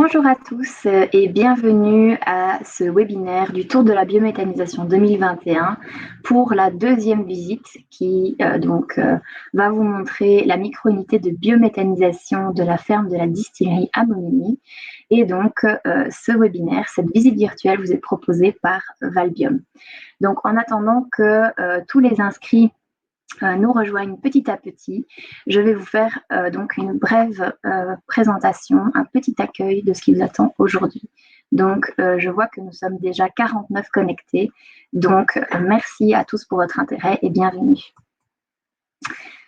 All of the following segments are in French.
Bonjour à tous et bienvenue à ce webinaire du Tour de la biométhanisation 2021 pour la deuxième visite qui va vous montrer la micro-unité de biométhanisation de la ferme de la distillerie à Momigny. Et donc ce webinaire, cette visite virtuelle vous est proposée par Valbiome. Donc en attendant que tous les inscrits nous rejoignent petit à petit, je vais vous faire donc une brève présentation, un petit accueil de ce qui vous attend aujourd'hui. Donc, je vois que nous sommes déjà 49 connectés. Donc, merci à tous pour votre intérêt et bienvenue.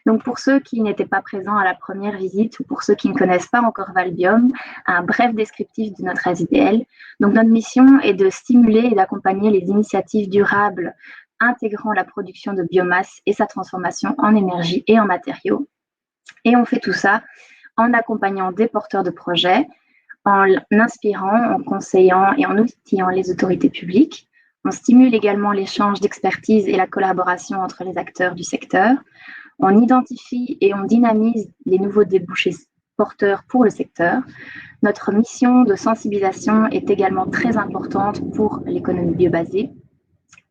Donc, pour ceux qui n'étaient pas présents à la première visite ou pour ceux qui ne connaissent pas encore Valbiome, un bref descriptif de notre ASBL. Donc, notre mission est de stimuler et d'accompagner les initiatives durables intégrant la production de biomasse et sa transformation en énergie et en matériaux. Et on fait tout ça en accompagnant des porteurs de projets, en inspirant, en conseillant et en outillant les autorités publiques. On stimule également l'échange d'expertise et la collaboration entre les acteurs du secteur. On identifie et on dynamise les nouveaux débouchés porteurs pour le secteur. Notre mission de sensibilisation est également très importante pour l'économie biobasée.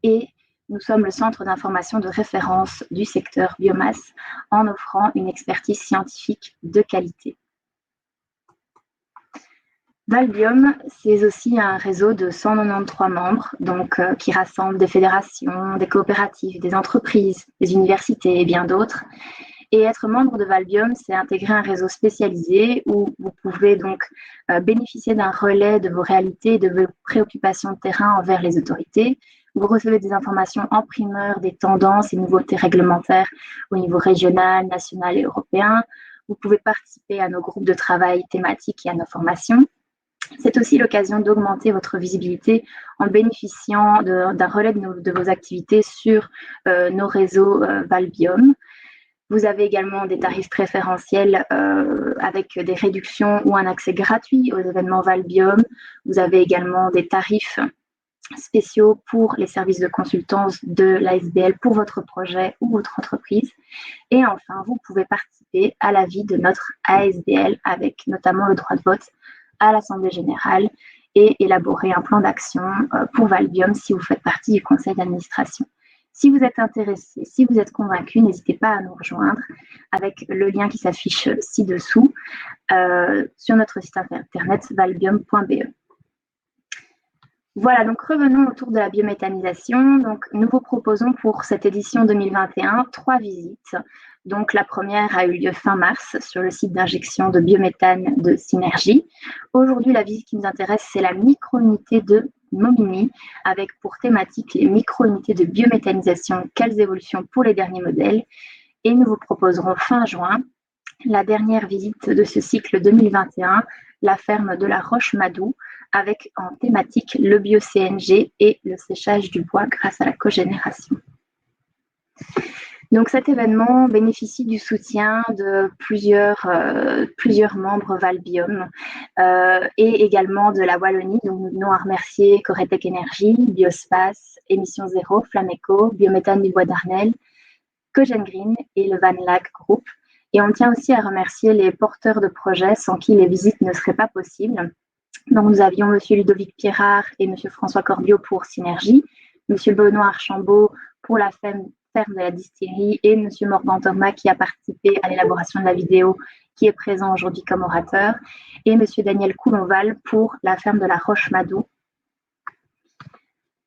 Et nous sommes le centre d'information de référence du secteur biomasse en offrant une expertise scientifique de qualité. Valbiome, c'est aussi un réseau de 193 membres qui rassemble des fédérations, des coopératives, des entreprises, des universités et bien d'autres. Et être membre de Valbiome, c'est intégrer un réseau spécialisé où vous pouvez donc bénéficier d'un relais de vos réalités et de vos préoccupations de terrain envers les autorités. Vous recevez des informations en primeur des tendances et nouveautés réglementaires au niveau régional, national et européen. Vous pouvez participer à nos groupes de travail thématiques et à nos formations. C'est aussi l'occasion d'augmenter votre visibilité en bénéficiant d'un relais de vos activités sur nos réseaux Valbiome. Vous avez également des tarifs préférentiels avec des réductions ou un accès gratuit aux événements Valbiome. Vous avez également des tarifs spéciaux pour les services de consultance de l'ASBL pour votre projet ou votre entreprise. Et enfin, vous pouvez participer à la vie de notre ASBL avec notamment le droit de vote à l'Assemblée générale et élaborer un plan d'action pour Valbiome si vous faites partie du conseil d'administration. Si vous êtes intéressé, si vous êtes convaincu, n'hésitez pas à nous rejoindre avec le lien qui s'affiche ci-dessous sur notre site internet valbiome.be. Voilà, donc revenons autour de la biométhanisation. Donc, nous vous proposons pour cette édition 2021 3 visites. Donc, la première a eu lieu fin mars sur le site d'injection de biométhane de Synergie. Aujourd'hui, la visite qui nous intéresse, c'est la micro-unité de Momigny, avec pour thématique les micro-unités de biométhanisation, quelles évolutions pour les derniers modèles. Et nous vous proposerons fin juin la dernière visite de ce cycle 2021, la ferme de la Roche-Madou, avec en thématique le bio-CNG et le séchage du bois grâce à la cogénération. Donc cet événement bénéficie du soutien de plusieurs membres Valbiome et également de la Wallonie. Donc nous tenons à remercier Coretec Énergie, Biospace, Émission Zéro, Flameco, Biométhane du Bois d'Arnel, Cogen Green et le Van Lac Group. Et on tient aussi à remercier les porteurs de projets sans qui les visites ne seraient pas possibles. Donc, nous avions M. Ludovic Pierrard et M. François Corbiot pour Synergie, M. Benoît Archambault pour la ferme de la distillerie et M. Morgan Thomas qui a participé à l'élaboration de la vidéo qui est présent aujourd'hui comme orateur et M. Daniel Coulonval pour la ferme de la Roche-Madou.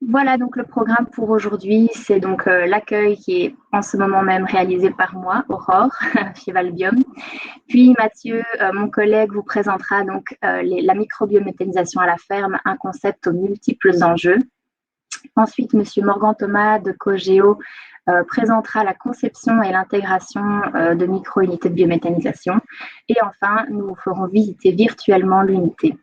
Voilà donc le programme pour aujourd'hui. C'est donc l'accueil qui est en ce moment même réalisé par moi, Aurore, chez Valbiome. Puis Mathieu, mon collègue, vous présentera donc la microbiométhanisation à la ferme, un concept aux multiples enjeux. Ensuite, M. Morgan Thomas de Cogéo présentera la conception et l'intégration de micro-unités de biométhanisation. Et enfin, nous vous ferons visiter virtuellement l'unité.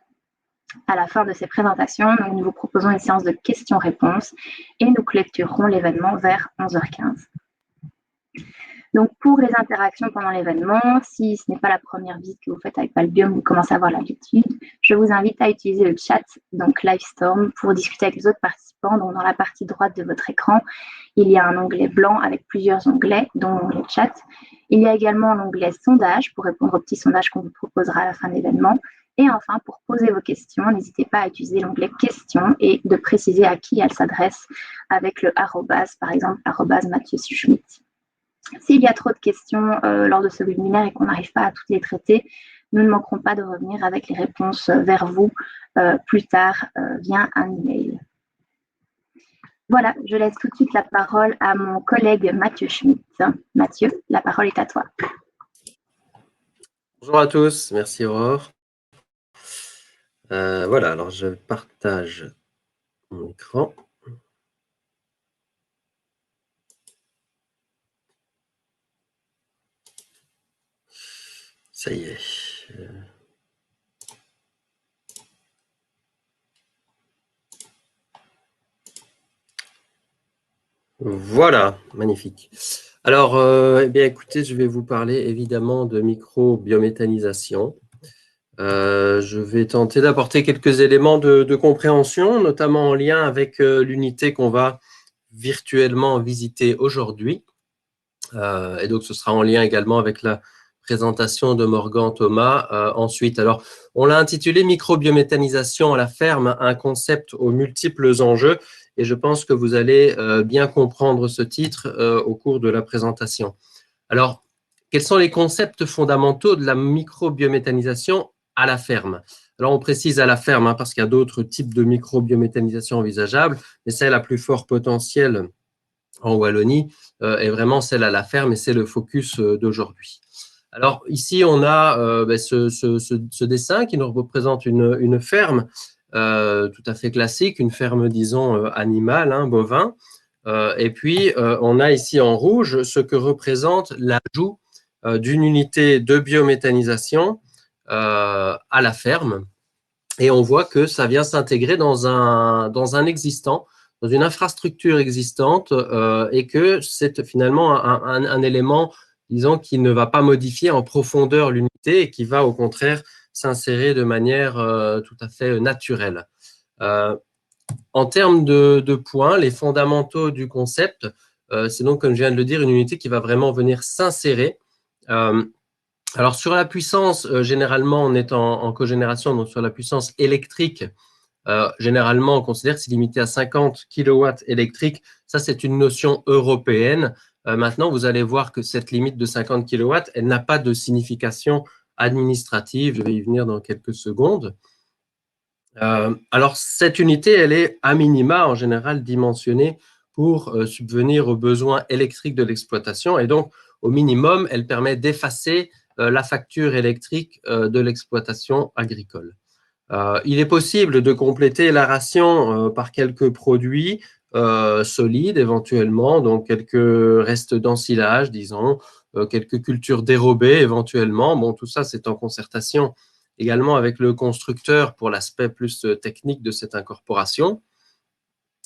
À la fin de ces présentations, nous vous proposons une séance de questions-réponses et nous clôturerons l'événement vers 11h15. Donc, pour les interactions pendant l'événement, si ce n'est pas la première visite que vous faites avec Valbiome, vous commencez à avoir l'habitude, je vous invite à utiliser le chat, donc Livestorm, pour discuter avec les autres participants. Donc, dans la partie droite de votre écran, il y a un onglet blanc avec plusieurs onglets, dont l'onglet chat. Il y a également l'onglet sondage pour répondre aux petits sondages qu'on vous proposera à la fin de l'événement. Et enfin, pour poser vos questions, n'hésitez pas à utiliser l'onglet questions et de préciser à qui elles s'adressent avec le arrobase, par exemple, arrobase Mathieu Schmitt. S'il y a trop de questions lors de ce webinaire et qu'on n'arrive pas à toutes les traiter, nous ne manquerons pas de revenir avec les réponses vers vous plus tard via un email. Voilà, je laisse tout de suite la parole à mon collègue Mathieu Schmitt. Mathieu, la parole est à toi. Bonjour à tous, merci Aurore. Voilà, alors je partage mon écran. Ça y est. Voilà, magnifique. Alors, eh bien, écoutez, je vais vous parler évidemment de microbiométhanisation. Je vais tenter d'apporter quelques éléments de compréhension, notamment en lien avec l'unité qu'on va virtuellement visiter aujourd'hui. Et donc, ce sera en lien également avec la présentation de Morgan Thomas ensuite. Alors, on l'a intitulé Microbiométhanisation à la ferme, un concept aux multiples enjeux. Et je pense que vous allez bien comprendre ce titre au cours de la présentation. Alors, quels sont les concepts fondamentaux de la microbiométhanisation à la ferme? Alors, on précise à la ferme parce qu'il y a d'autres types de microbiométhanisation envisageables, mais celle à plus fort potentiel en Wallonie est vraiment celle à la ferme et c'est le focus d'aujourd'hui. Alors ici, on a ce dessin qui nous représente une ferme tout à fait classique, une ferme, disons, animale, bovin. Et puis, on a ici en rouge ce que représente l'ajout d'une unité de biométhanisation à la ferme. Et on voit que ça vient s'intégrer dans un existant, dans une infrastructure existante, et que c'est finalement un élément, disons, qui ne va pas modifier en profondeur l'unité et qui va au contraire s'insérer de manière tout à fait naturelle. En termes de points, les fondamentaux du concept, c'est donc, comme je viens de le dire, une unité qui va vraiment venir s'insérer. Alors, sur la puissance, généralement, on est en cogénération, donc sur la puissance électrique, généralement, on considère que c'est limité à 50 kW électriques. Ça, c'est une notion européenne. Maintenant, vous allez voir que cette limite de 50 kW, elle n'a pas de signification administrative. Je vais y venir dans quelques secondes. Alors, cette unité, elle est à minima, en général, dimensionnée pour subvenir aux besoins électriques de l'exploitation. Et donc, au minimum, elle permet d'effacer la facture électrique de l'exploitation agricole. Il est possible de compléter la ration par quelques produits solides éventuellement, donc quelques restes d'ensilage, disons, quelques cultures dérobées éventuellement. Bon, tout ça, c'est en concertation également avec le constructeur pour l'aspect plus technique de cette incorporation.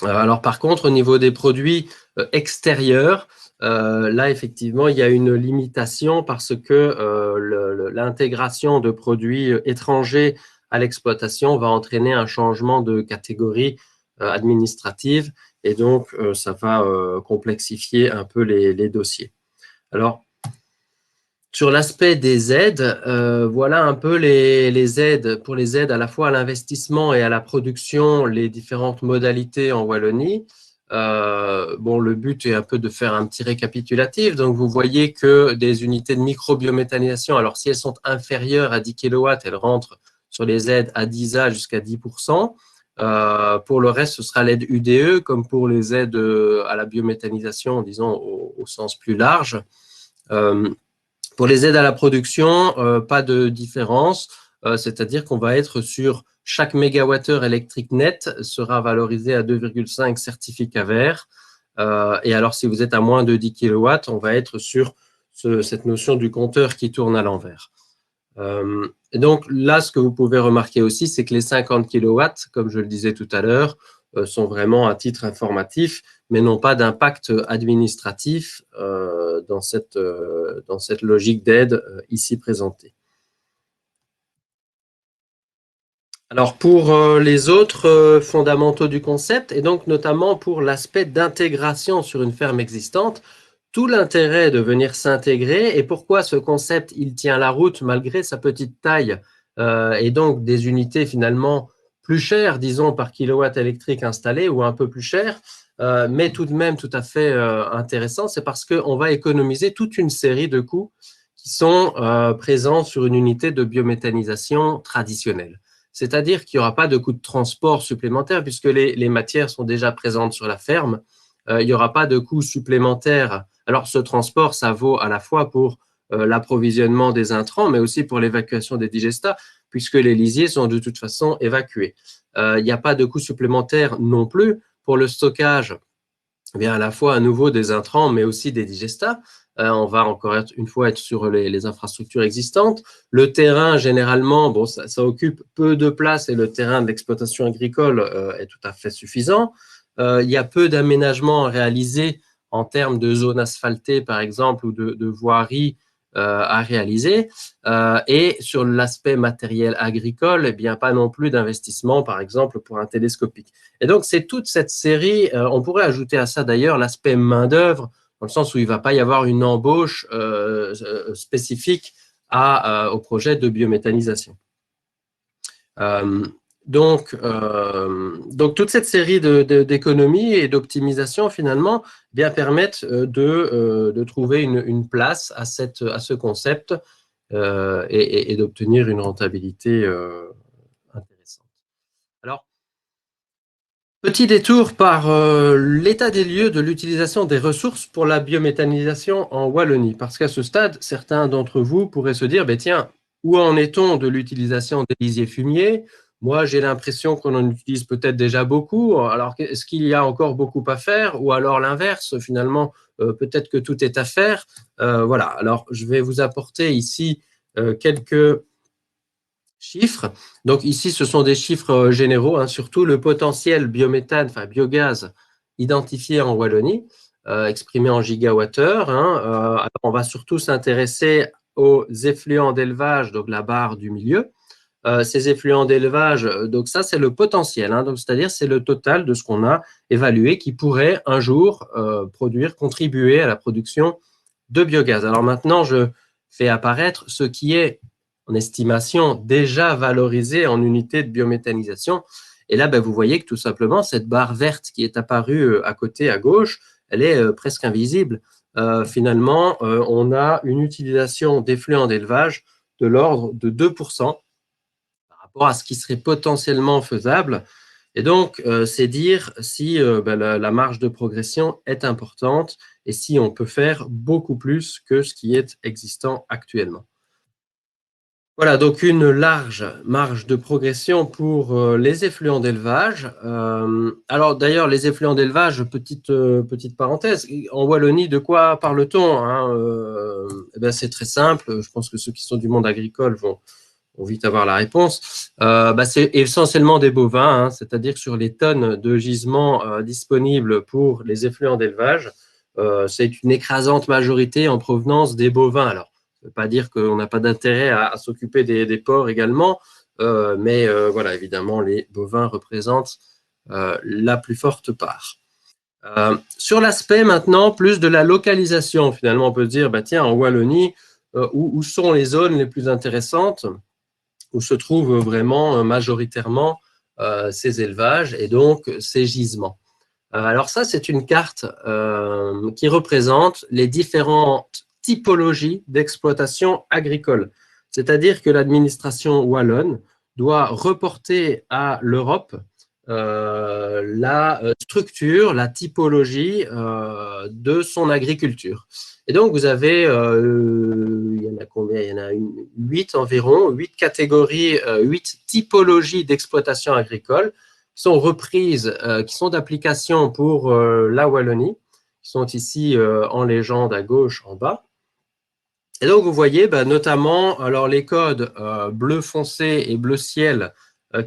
Alors par contre, au niveau des produits extérieurs, là effectivement, il y a une limitation parce que l'intégration de produits étrangers à l'exploitation va entraîner un changement de catégorie administrative et donc ça va complexifier un peu les dossiers. Alors, sur l'aspect des aides, voilà un peu les aides, pour les aides à la fois à l'investissement et à la production, les différentes modalités en Wallonie. Bon, le but est un peu de faire un petit récapitulatif. Donc, vous voyez que des unités de microbiométhanisation, alors si elles sont inférieures à 10 kW, elles rentrent sur les aides à 10A jusqu'à 10%. Pour le reste, ce sera l'aide UDE, comme pour les aides à la biométhanisation, disons, au sens plus large. Pour les aides à la production, pas de différence, c'est-à-dire qu'on va être sur chaque mégawattheure électrique net sera valorisé à 2,5 certificats verts. Et alors, si vous êtes à moins de 10 kW, on va être sur cette notion du compteur qui tourne à l'envers. Et donc là, ce que vous pouvez remarquer aussi, c'est que les 50 kW, comme je le disais tout à l'heure, sont vraiment à titre informatif, mais n'ont pas d'impact administratif dans cette logique d'aide ici présentée. Alors pour les autres fondamentaux du concept, et donc notamment pour l'aspect d'intégration sur une ferme existante, tout l'intérêt de venir s'intégrer et pourquoi ce concept il tient la route malgré sa petite taille et donc des unités finalement plus chères, disons, par kilowatt électrique installé ou un peu plus chères, mais tout de même tout à fait intéressant, c'est parce qu'on va économiser toute une série de coûts qui sont présents sur une unité de biométhanisation traditionnelle. C'est-à-dire qu'il n'y aura pas de coût de transport supplémentaire puisque les matières sont déjà présentes sur la ferme. Il n'y aura pas de coût supplémentaire. Alors, ce transport, ça vaut à la fois pour l'approvisionnement des intrants, mais aussi pour l'évacuation des digestats, puisque les lisiers sont de toute façon évacués. Il n'y a pas de coût supplémentaire non plus pour le stockage, eh bien à la fois à nouveau des intrants, mais aussi des digestats. On va encore une fois être sur les infrastructures existantes. Le terrain, généralement, bon, ça occupe peu de place et le terrain de l'exploitation agricole est tout à fait suffisant. Il y a peu d'aménagements réalisés en termes de zones asphaltées, par exemple, ou de voiries à réaliser. Et sur l'aspect matériel agricole, eh bien, pas non plus d'investissement, par exemple, pour un télescopique. Et donc, c'est toute cette série, on pourrait ajouter à ça d'ailleurs l'aspect main-d'œuvre, dans le sens où il ne va pas y avoir une embauche spécifique au projet de biométhanisation. Donc, toute cette série d'économies et d'optimisation, finalement, bien permettent de trouver une place à ce concept et d'obtenir une rentabilité intéressante. Alors, petit détour par l'état des lieux de l'utilisation des ressources pour la biométhanisation en Wallonie, parce qu'à ce stade, certains d'entre vous pourraient se dire, ben tiens, où en est-on de l'utilisation des lisiers fumiers? Moi, j'ai l'impression qu'on en utilise peut-être déjà beaucoup. Alors, est-ce qu'il y a encore beaucoup à faire? Ou alors l'inverse, finalement, peut-être que tout est à faire. Voilà, alors je vais vous apporter ici quelques chiffres. Donc ici, ce sont des chiffres généraux, hein, surtout le potentiel biométhane, enfin biogaz identifié en Wallonie, exprimé en gigawattheures. Hein. Alors on va surtout s'intéresser aux effluents d'élevage, donc la barre du milieu. Ces effluents d'élevage, donc ça c'est le potentiel, hein, donc c'est-à-dire c'est le total de ce qu'on a évalué qui pourrait un jour contribuer à la production de biogaz. Alors maintenant, je fais apparaître ce qui est en estimation déjà valorisé en unité de biométhanisation. Et là, ben, vous voyez que tout simplement, cette barre verte qui est apparue à côté, à gauche, elle est presque invisible. Finalement, on a une utilisation d'effluents d'élevage de l'ordre de 2% par rapport à ce qui serait potentiellement faisable. Et donc, c'est dire si ben, la marge de progression est importante et si on peut faire beaucoup plus que ce qui est existant actuellement. Voilà, donc une large marge de progression pour les effluents d'élevage. Alors d'ailleurs, les effluents d'élevage, petite parenthèse, en Wallonie, de quoi parle-t-on, hein eh ben, c'est très simple, je pense que ceux qui sont du monde agricole vont vite avoir la réponse. Bah, c'est essentiellement des bovins, hein, c'est-à-dire que sur les tonnes de gisements disponibles pour les effluents d'élevage, c'est une écrasante majorité en provenance des bovins. Alors, ça ne veut pas dire qu'on n'a pas d'intérêt à s'occuper des porcs également, mais voilà, évidemment, les bovins représentent la plus forte part. Sur l'aspect maintenant, plus de la localisation, finalement, on peut se dire, bah, tiens, en Wallonie, où sont les zones les plus intéressantes où se trouvent vraiment majoritairement ces élevages et donc ces gisements. Alors ça, c'est une carte qui représente les différentes typologies d'exploitation agricole. C'est-à-dire que l'administration wallonne doit reporter à l'Europe la structure, la typologie de son agriculture. Et donc, vous avez, il y en a combien? Il y en a 8 environ, 8 catégories, 8 typologies d'exploitation agricole qui sont reprises, qui sont d'application pour la Wallonie, qui sont ici en légende à gauche en bas. Et donc, vous voyez bah, notamment alors, les codes bleu foncé et bleu ciel,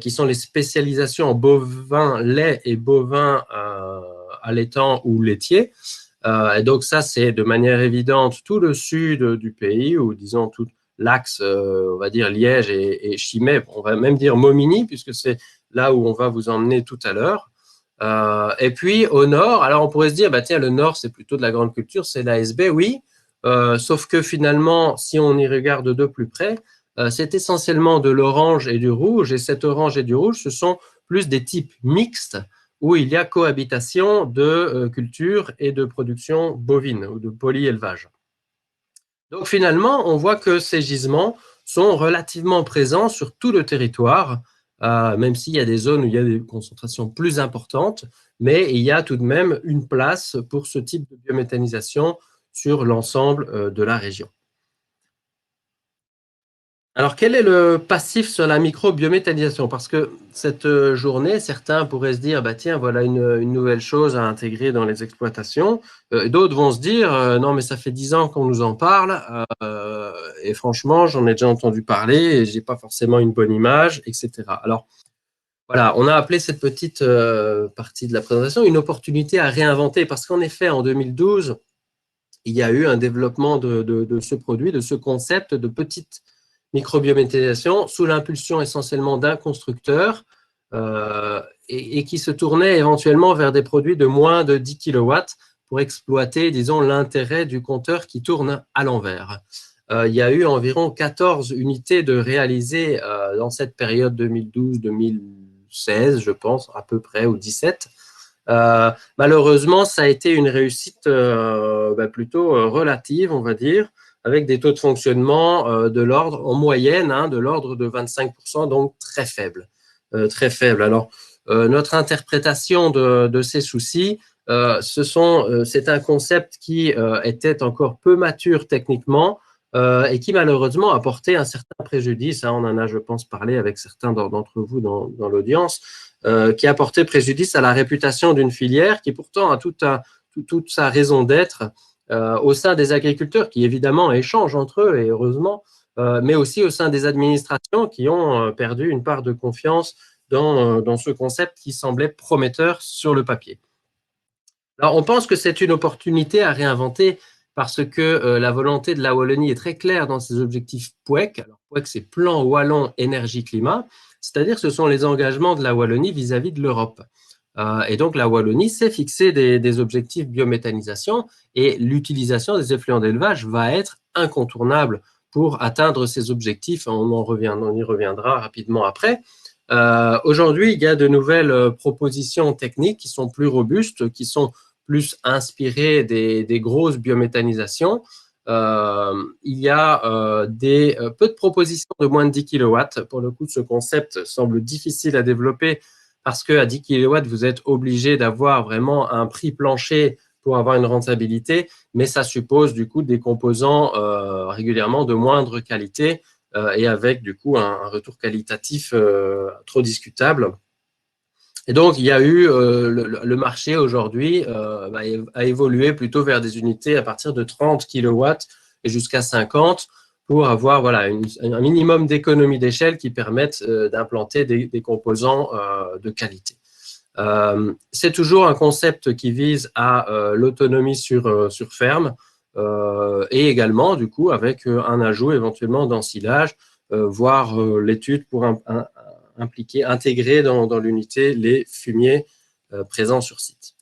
qui sont les spécialisations en bovin lait et bovin allaitant ou laitier. Et donc, ça, c'est de manière évidente tout le sud du pays, ou disons tout l'axe, on va dire Liège et Chimay, on va même dire Momigny, puisque c'est là où on va vous emmener tout à l'heure. Et puis au nord, alors on pourrait se dire, bah, tiens, le nord, c'est plutôt de la grande culture, c'est l'ASB, oui. Sauf que finalement, si on y regarde de plus près, c'est essentiellement de l'orange et du rouge, et cet orange et du rouge, ce sont plus des types mixtes où il y a cohabitation de culture et de production bovine ou de polyélevage. Donc finalement, on voit que ces gisements sont relativement présents sur tout le territoire, même s'il y a des zones où il y a des concentrations plus importantes, mais il y a tout de même une place pour ce type de biométhanisation sur l'ensemble de la région. Alors, quel est le passif sur la microbiométhanisation? Parce que cette journée, certains pourraient se dire, bah, tiens, voilà une nouvelle chose à intégrer dans les exploitations. D'autres vont se dire, non, mais ça fait 10 ans qu'on nous en parle, et franchement, j'en ai déjà entendu parler et je n'ai pas forcément une bonne image, etc. Alors, voilà, on a appelé cette petite partie de la présentation une opportunité à réinventer, parce qu'en effet, en 2012, il y a eu un développement de ce produit, de ce concept de petite microbiométhanisation sous l'impulsion essentiellement d'un constructeur et qui se tournait éventuellement vers des produits de moins de 10 kilowatts pour exploiter, disons, l'intérêt du compteur qui tourne à l'envers. Il y a eu environ 14 unités de réalisées dans cette période 2012-2016, je pense, à peu près, ou 17. Malheureusement, ça a été une réussite plutôt relative, on va dire, avec des taux de fonctionnement de l'ordre, en moyenne, de l'ordre de 25%, donc très faible. Très faible. Alors, notre interprétation de ces soucis, c'est un concept qui était encore peu mature techniquement et qui malheureusement a porté un certain préjudice. On en a, je pense, parlé avec certains d'entre vous dans l'audience. Qui a porté préjudice à la réputation d'une filière qui pourtant a toute sa raison d'être au sein des agriculteurs qui évidemment échangent entre eux et heureusement, mais aussi au sein des administrations qui ont perdu une part de confiance dans ce concept qui semblait prometteur sur le papier. Alors on pense que c'est une opportunité à réinventer parce que la volonté de la Wallonie est très claire dans ses objectifs PWEC. Alors PWEC, c'est Plan Wallon Énergie-Climat. C'est-à-dire ce sont les engagements de la Wallonie vis-à-vis de l'Europe. Et donc, la Wallonie s'est fixé des objectifs biométhanisation et l'utilisation des effluents d'élevage va être incontournable pour atteindre ces objectifs. On y reviendra rapidement après. Aujourd'hui, il y a de nouvelles propositions techniques qui sont plus robustes, qui sont plus inspirées des grosses biométhanisations. Il y a peu de propositions de moins de 10 kilowatts. Pour le coup, ce concept semble difficile à développer parce qu'à 10 kilowatts, vous êtes obligé d'avoir vraiment un prix plancher pour avoir une rentabilité, mais ça suppose du coup des composants régulièrement de moindre qualité et avec du coup un retour qualitatif trop discutable. Et donc, il y a eu le marché aujourd'hui a évolué plutôt vers des unités à partir de 30 kilowatts et jusqu'à 50 pour avoir un minimum d'économie d'échelle qui permettent d'implanter des composants de qualité. C'est toujours un concept qui vise à l'autonomie sur ferme et également, du coup, avec un ajout éventuellement d'ensilage, voire l'étude pour intégrer dans l'unité les fumiers présents sur site.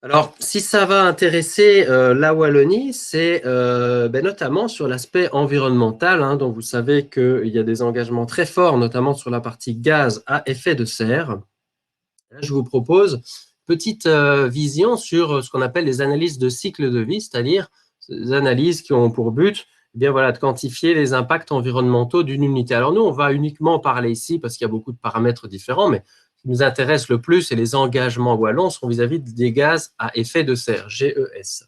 Alors, si ça va intéresser la Wallonie, c'est notamment sur l'aspect environnemental, dont vous savez qu'il y a des engagements très forts, notamment sur la partie gaz à effet de serre. Là, je vous propose une petite vision sur ce qu'on appelle les analyses de cycle de vie, c'est-à-dire des analyses qui ont pour but de quantifier les impacts environnementaux d'une unité. Alors nous, on va uniquement parler ici, parce qu'il y a beaucoup de paramètres différents, mais ce qui nous intéresse le plus, et les engagements wallons sont vis-à-vis des gaz à effet de serre, GES.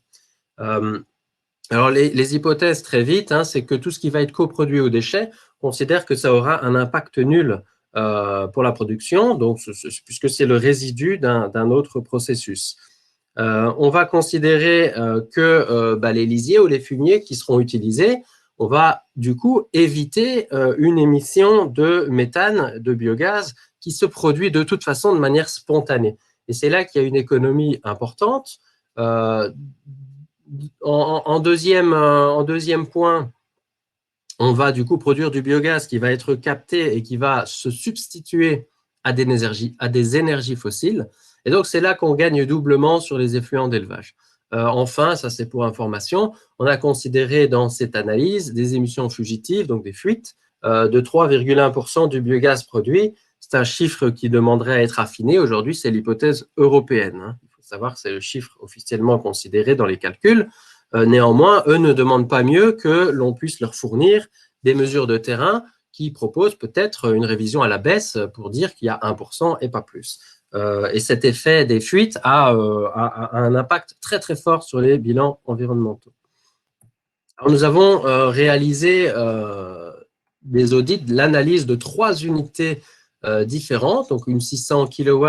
Alors les hypothèses très vite, c'est que tout ce qui va être coproduit aux déchets, on considère que ça aura un impact nul pour la production, donc, puisque c'est le résidu d'un autre processus. On va considérer que les lisiers ou les fumiers qui seront utilisés, on va du coup éviter une émission de méthane, de biogaz, qui se produit de toute façon de manière spontanée. Et c'est là qu'il y a une économie importante. En deuxième point, on va du coup produire du biogaz qui va être capté et qui va se substituer à des énergies fossiles. Et donc, c'est là qu'on gagne doublement sur les effluents d'élevage. Enfin, ça c'est pour information, on a considéré dans cette analyse des émissions fugitives, donc des fuites, de 3,1% du biogaz produit. C'est un chiffre qui demanderait à être affiné. Aujourd'hui, c'est l'hypothèse européenne, hein. Il faut savoir que c'est le chiffre officiellement considéré dans les calculs. Néanmoins, eux ne demandent pas mieux que l'on puisse leur fournir des mesures de terrain qui proposent peut-être une révision à la baisse pour dire qu'il y a 1% et pas plus. Et cet effet des fuites a un impact très très fort sur les bilans environnementaux. Alors, nous avons réalisé des audits, l'analyse de 3 unités différentes, donc une 600 kW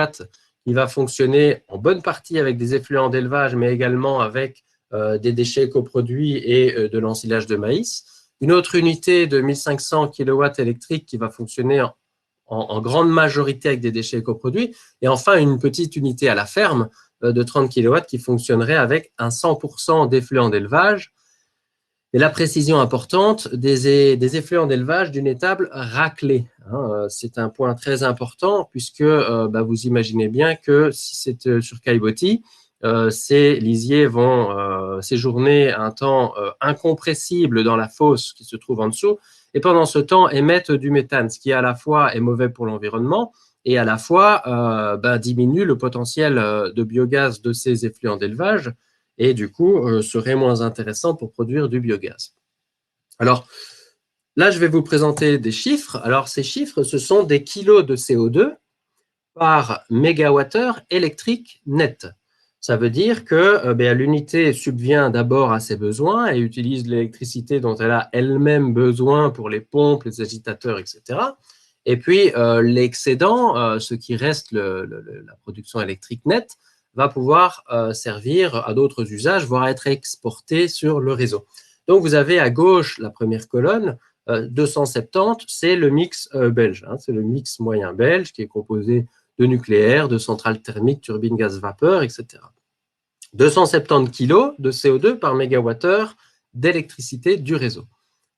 qui va fonctionner en bonne partie avec des effluents d'élevage, mais également avec des déchets coproduits et de l'ensilage de maïs. Une autre unité de 1500 kW électriques qui va fonctionner en grande majorité avec des déchets coproduits. Et enfin, une petite unité à la ferme de 30 kW qui fonctionnerait avec un 100% d'effluents d'élevage. Et la précision importante des effluents d'élevage d'une étable raclée, hein. C'est un point très important puisque vous imaginez bien que si c'est sur Caillebotis, ces lisiers vont séjourner un temps incompressible dans la fosse qui se trouve en dessous et pendant ce temps émettent du méthane, ce qui à la fois est mauvais pour l'environnement et à la fois diminue le potentiel de biogaz de ces effluents d'élevage et du coup serait moins intéressant pour produire du biogaz. Alors là, je vais vous présenter des chiffres. Alors ces chiffres, ce sont des kilos de CO2 par mégawattheure électrique net. Ça veut dire que l'unité subvient d'abord à ses besoins et utilise l'électricité dont elle a elle-même besoin pour les pompes, les agitateurs, etc. Et puis l'excédent, ce qui reste la production électrique nette, va pouvoir servir à d'autres usages, voire être exporté sur le réseau. Donc vous avez à gauche la première colonne, 270, c'est le mix belge, hein, c'est le mix moyen belge qui est composé de nucléaire, de centrales thermiques, turbines gaz-vapeur, etc. 270 kg de CO2 par mégawattheure d'électricité du réseau.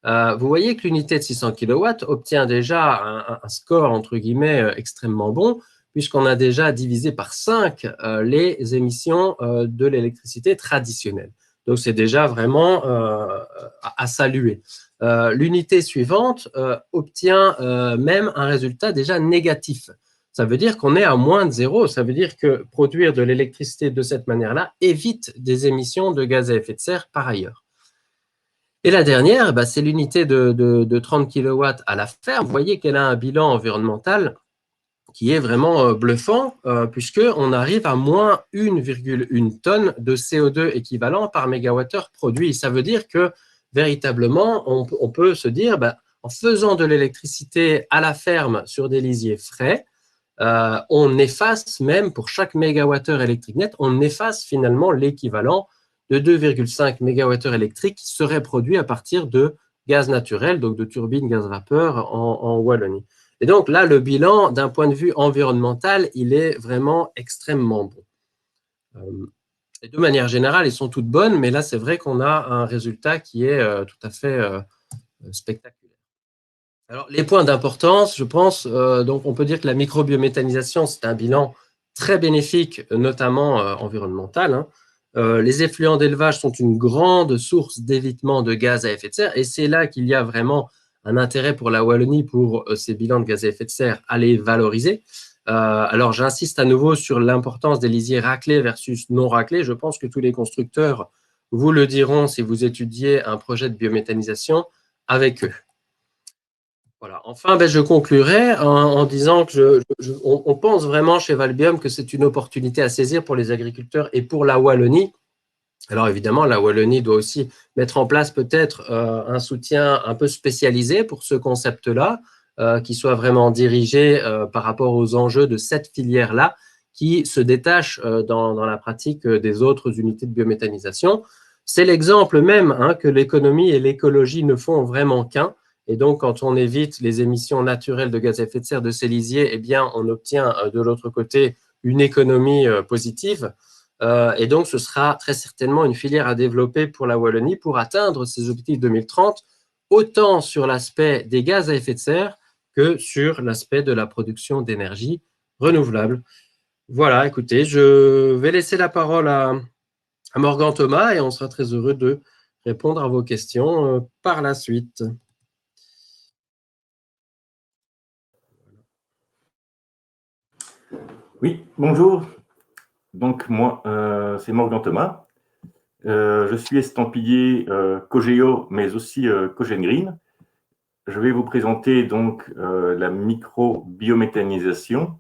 Vous voyez que l'unité de 600 kW obtient déjà un score, entre guillemets, extrêmement bon, puisqu'on a déjà divisé par 5 les émissions de l'électricité traditionnelle. Donc, c'est déjà vraiment à saluer. L'unité suivante obtient même un résultat déjà négatif. Ça veut dire qu'on est à moins de zéro. Ça veut dire que produire de l'électricité de cette manière-là évite des émissions de gaz à effet de serre par ailleurs. Et la dernière, c'est l'unité de 30 kW à la ferme. Vous voyez qu'elle a un bilan environnemental qui est vraiment bluffant, puisqu'on arrive à moins 1,1 tonne de CO2 équivalent par mégawattheure produit. Ça veut dire que véritablement, on peut se dire, en faisant de l'électricité à la ferme sur des lisiers frais, on efface même pour chaque mégawattheure électrique net, on efface finalement l'équivalent de 2,5 mégawattheures électriques qui seraient produits à partir de gaz naturel, donc de turbines gaz-vapeur en Wallonie. Et donc là, le bilan, d'un point de vue environnemental, il est vraiment extrêmement bon. Et de manière générale, ils sont toutes bonnes, mais là, c'est vrai qu'on a un résultat qui est tout à fait spectaculaire. Alors, les points d'importance, je pense, donc on peut dire que la microbiométhanisation, c'est un bilan très bénéfique, notamment environnemental, hein. Les effluents d'élevage sont une grande source d'évitement de gaz à effet de serre et c'est là qu'il y a vraiment un intérêt pour la Wallonie, pour ces bilans de gaz à effet de serre, à les valoriser. Alors, j'insiste à nouveau sur l'importance des lisiers raclés versus non raclés. Je pense que tous les constructeurs vous le diront si vous étudiez un projet de biométhanisation avec eux. Voilà. Enfin, je conclurai en disant que on pense vraiment chez Valbium que c'est une opportunité à saisir pour les agriculteurs et pour la Wallonie. Alors évidemment, la Wallonie doit aussi mettre en place peut-être un soutien un peu spécialisé pour ce concept-là, qui soit vraiment dirigé par rapport aux enjeux de cette filière-là, qui se détache dans la pratique des autres unités de biométhanisation. C'est l'exemple même que l'économie et l'écologie ne font vraiment qu'un. Et donc, quand on évite les émissions naturelles de gaz à effet de serre de ces lisiers, eh bien, on obtient de l'autre côté une économie positive. Et donc, ce sera très certainement une filière à développer pour la Wallonie pour atteindre ses objectifs 2030, autant sur l'aspect des gaz à effet de serre que sur l'aspect de la production d'énergie renouvelable. Voilà, écoutez, je vais laisser la parole à à Morgan Thomas et on sera très heureux de répondre à vos questions par la suite. Oui, bonjour. Donc moi, c'est Morgan Thomas. Je suis estampillé Cogeo, mais aussi Cogen Green. Je vais vous présenter donc la micro-biométhanisation.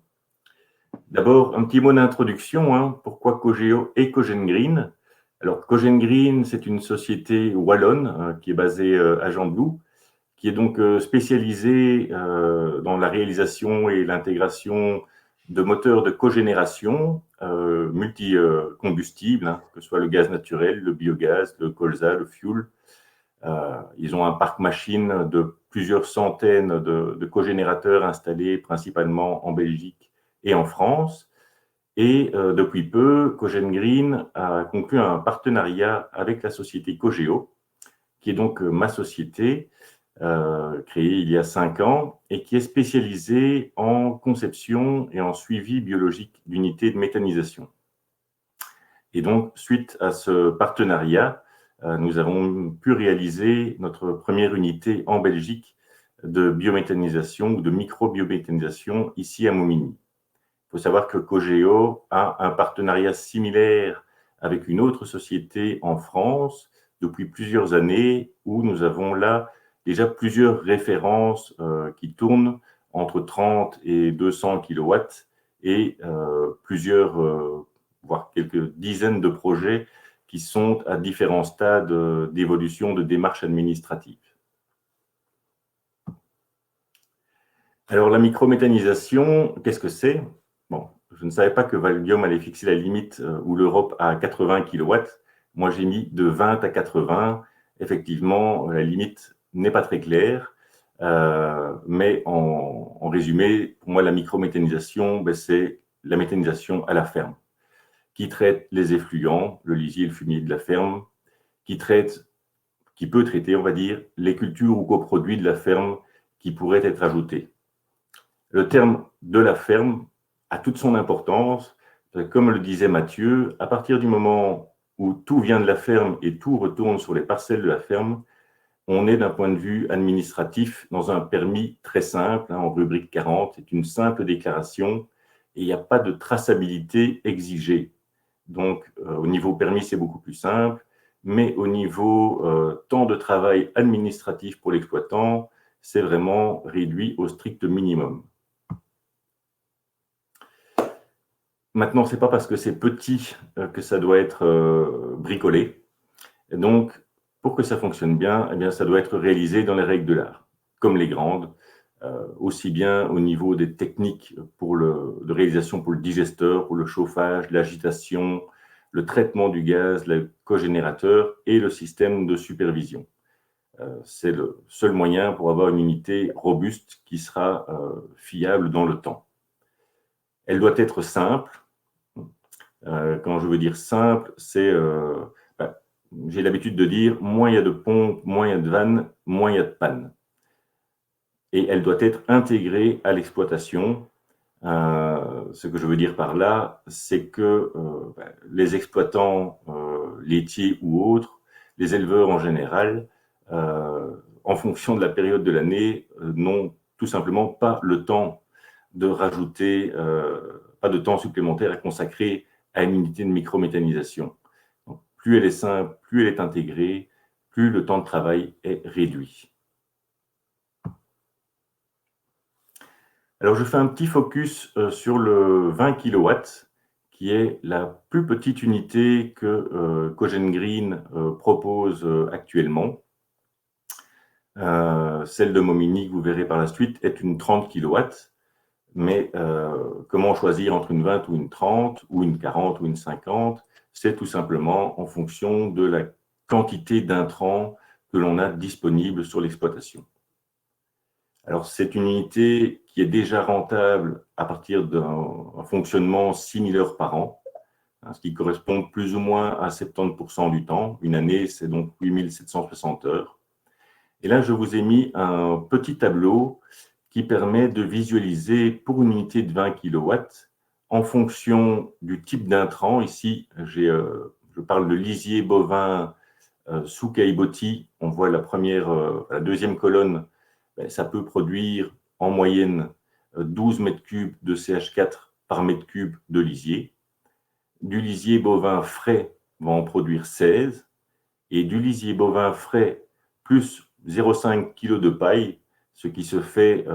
D'abord, un petit mot d'introduction. Pourquoi Cogeo et Cogen Green? Alors, Cogen Green, c'est une société wallonne qui est basée à Gembloux, qui est donc spécialisée dans la réalisation et l'intégration de moteurs de cogénération multi-combustibles, que ce soit le gaz naturel, le biogaz, le colza, le fuel. Ils ont un parc machine de plusieurs centaines de cogénérateurs installés principalement en Belgique et en France. Et depuis peu, Cogen Green a conclu un partenariat avec la société Cogeo, qui est donc ma société, créée il y a 5 ans et qui est spécialisée en conception et en suivi biologique d'unités de méthanisation. Et donc, suite à ce partenariat, nous avons pu réaliser notre première unité en Belgique de biométhanisation ou de micro-biométhanisation ici à Momigny. Il faut savoir que Cogeo a un partenariat similaire avec une autre société en France depuis plusieurs années où nous avons là déjà plusieurs références qui tournent entre 30 et 200 kilowatts et plusieurs, voire quelques dizaines de projets qui sont à différents stades d'évolution de démarches administratives. Alors la microméthanisation, qu'est-ce que c'est? Bon, je ne savais pas que Valbiome allait fixer la limite ou l'Europe à 80 kilowatts. Moi, j'ai mis de 20 à 80. Effectivement, la limite n'est pas très claire. Mais en résumé, pour moi, la microméthanisation, c'est la méthanisation à la ferme, qui traite les effluents, le lisier, le fumier de la ferme, qui peut traiter, on va dire, les cultures ou coproduits de la ferme qui pourraient être ajoutés. Le terme de la ferme a toute son importance. Comme le disait Mathieu, à partir du moment où tout vient de la ferme et tout retourne sur les parcelles de la ferme, on est d'un point de vue administratif dans un permis très simple, en rubrique 40, c'est une simple déclaration et il n'y a pas de traçabilité exigée. Donc, au niveau permis, c'est beaucoup plus simple, mais au niveau temps de travail administratif pour l'exploitant, c'est vraiment réduit au strict minimum. Maintenant, ce n'est pas parce que c'est petit que ça doit être bricolé. Et donc, pour que ça fonctionne bien, eh bien, ça doit être réalisé dans les règles de l'art, comme les grandes, aussi bien au niveau des techniques de réalisation pour le digesteur, pour le chauffage, l'agitation, le traitement du gaz, le cogénérateur et le système de supervision. C'est le seul moyen pour avoir une unité robuste qui sera fiable dans le temps. Elle doit être simple. Quand je veux dire simple, c'est, j'ai l'habitude de dire, moins il y a de pompes, moins il y a de vannes, moins il y a de panne. Et elle doit être intégrée à l'exploitation. Ce que je veux dire par là, c'est que les exploitants laitiers ou autres, les éleveurs en général, en fonction de la période de l'année, n'ont tout simplement pas le temps de rajouter, pas de temps supplémentaire à consacrer à une unité de microméthanisation. Donc, plus elle est simple, plus elle est intégrée, plus le temps de travail est réduit. Alors, je fais un petit focus sur le 20 kW, qui est la plus petite unité que Cogen Green propose actuellement. Celle de Momigny, que vous verrez par la suite, est une 30 kW. Mais comment choisir entre une 20 ou une 30, ou une 40 ou une 50? C'est tout simplement en fonction de la quantité d'intrants que l'on a disponible sur l'exploitation. Alors, c'est une unité qui est déjà rentable à partir d'un fonctionnement 6 000 heures par an, ce qui correspond plus ou moins à 70% du temps. Une année, c'est donc 8 760 heures. Et là, je vous ai mis un petit tableau qui permet de visualiser pour une unité de 20 kW, en fonction du type d'intrant. Ici, j'ai je parle de lisier bovin sous caillebotis. On voit la deuxième colonne, ça peut produire en moyenne 12 mètres cubes de CH4 par mètre cube de lisier. Du lisier bovin frais va en produire 16, et du lisier bovin frais plus 0,5 kg de paille, ce qui se fait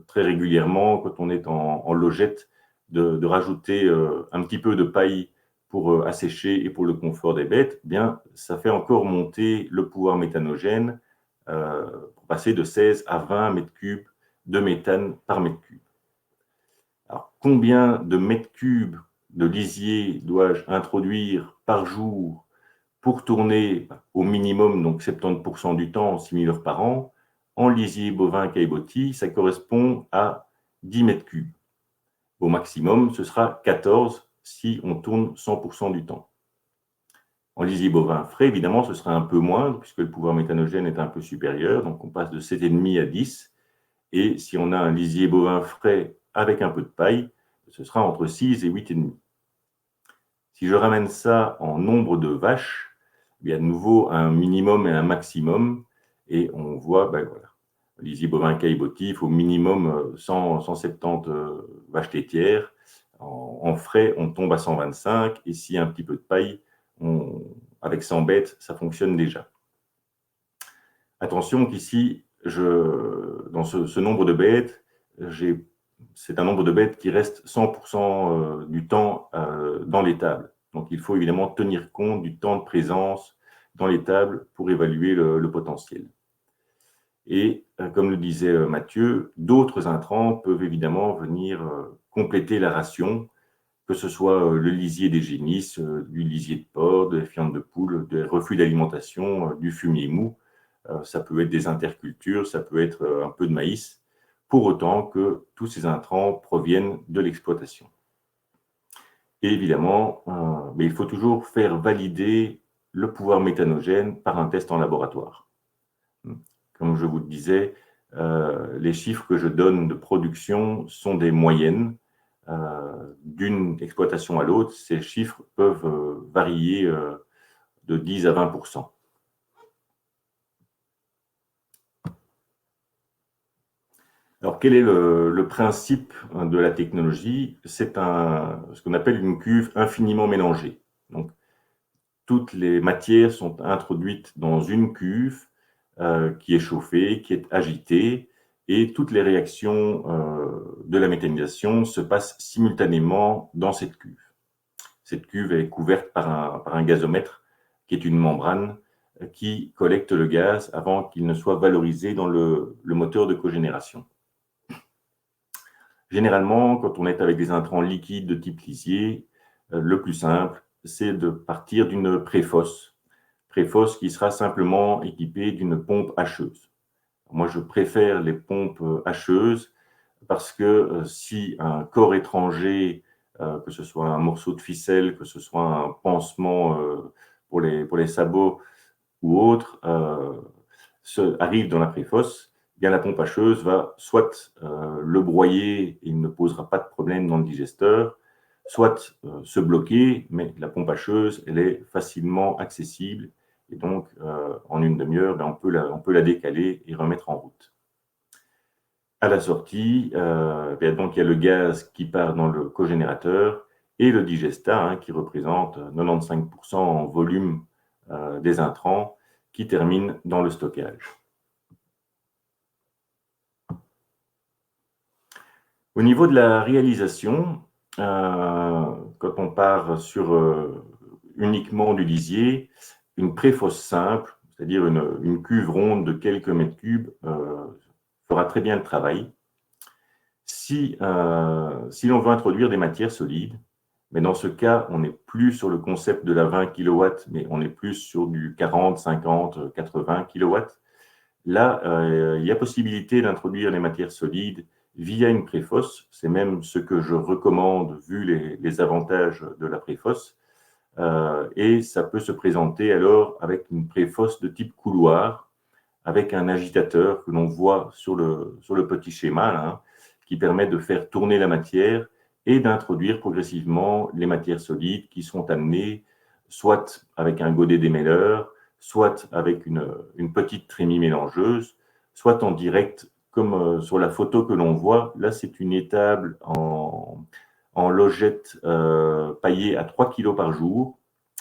très régulièrement quand on est en logette, de rajouter un petit peu de paille pour assécher et pour le confort des bêtes, bien, ça fait encore monter le pouvoir méthanogène pour passer de 16 à 20 mètres cubes de méthane par mètre cube. Alors, combien de mètres cubes de lisier dois-je introduire par jour pour tourner au minimum, donc 70% du temps, 6000 heures par an? En lisier bovin caillebotis, ça correspond à 10 mètres cubes. Au maximum, ce sera 14 si on tourne 100% du temps. En lisier bovin frais, évidemment, ce sera un peu moins, puisque le pouvoir méthanogène est un peu supérieur, donc on passe de 7,5 à 10. Et si on a un lisier bovin frais avec un peu de paille, ce sera entre 6 et 8,5. Si je ramène ça en nombre de vaches, il y a de nouveau un minimum et un maximum, et on voit, voilà, lisier bovin caillebotis, il faut au minimum 170 vaches laitières. En frais, on tombe à 125, et s'il y a un petit peu de paille, avec 100 bêtes, ça fonctionne déjà. Attention qu'ici, dans ce nombre de bêtes, c'est un nombre de bêtes qui reste 100% du temps dans l'étable. Donc, il faut évidemment tenir compte du temps de présence dans l'étable pour évaluer le potentiel. Et comme le disait Mathieu, d'autres intrants peuvent évidemment venir compléter la ration, que ce soit le lisier des génisses, du lisier de porc, de la fiente de poule, des reflux d'alimentation, du fumier mou. Ça peut être des intercultures, ça peut être un peu de maïs, pour autant que tous ces intrants proviennent de l'exploitation. Et évidemment, mais il faut toujours faire valider le pouvoir méthanogène par un test en laboratoire. Comme je vous le disais, les chiffres que je donne de production sont des moyennes. D'une exploitation à l'autre, ces chiffres peuvent varier de 10 à 20%. Alors, quel est le principe de la technologie? C'est ce qu'on appelle une cuve infiniment mélangée. Donc, toutes les matières sont introduites dans une cuve qui est chauffée, qui est agitée, et toutes les réactions de la méthanisation se passent simultanément dans cette cuve. Cette cuve est couverte par un gazomètre, qui est une membrane qui collecte le gaz avant qu'il ne soit valorisé dans le moteur de cogénération. Généralement, quand on est avec des intrants liquides de type lisier, le plus simple, c'est de partir d'une préfosse qui sera simplement équipée d'une pompe hacheuse. Moi, je préfère les pompes hacheuses parce que si un corps étranger, que ce soit un morceau de ficelle, que ce soit un pansement pour les sabots ou autre, arrive dans la préfosse, bien la pompe hacheuse va soit le broyer et il ne posera pas de problème dans le digesteur, soit se bloquer, mais la pompe hacheuse, elle est facilement accessible et donc en une demi-heure, on peut la décaler et remettre en route. À la sortie, donc il y a le gaz qui part dans le cogénérateur et le digestat qui représente 95% en volume des intrants qui termine dans le stockage. Au niveau de la réalisation, quand on part sur uniquement du lisier, une préfosse simple, c'est-à-dire une cuve ronde de quelques mètres cubes, fera très bien le travail. Si l'on veut introduire des matières solides, mais dans ce cas, on n'est plus sur le concept de la 20 kW, mais on est plus sur du 40, 50, 80 kW. Là, il y a possibilité d'introduire les matières solides via une préfosse. C'est même ce que je recommande vu les avantages de la préfosse. Et ça peut se présenter alors avec une préfosse de type couloir, avec un agitateur que l'on voit sur le petit schéma, là, qui permet de faire tourner la matière et d'introduire progressivement les matières solides qui sont amenées soit avec un godet démêleur, soit avec une petite trémie mélangeuse, soit en direct, comme sur la photo que l'on voit. Là, c'est une étable en logette paillée à 3 kg par jour.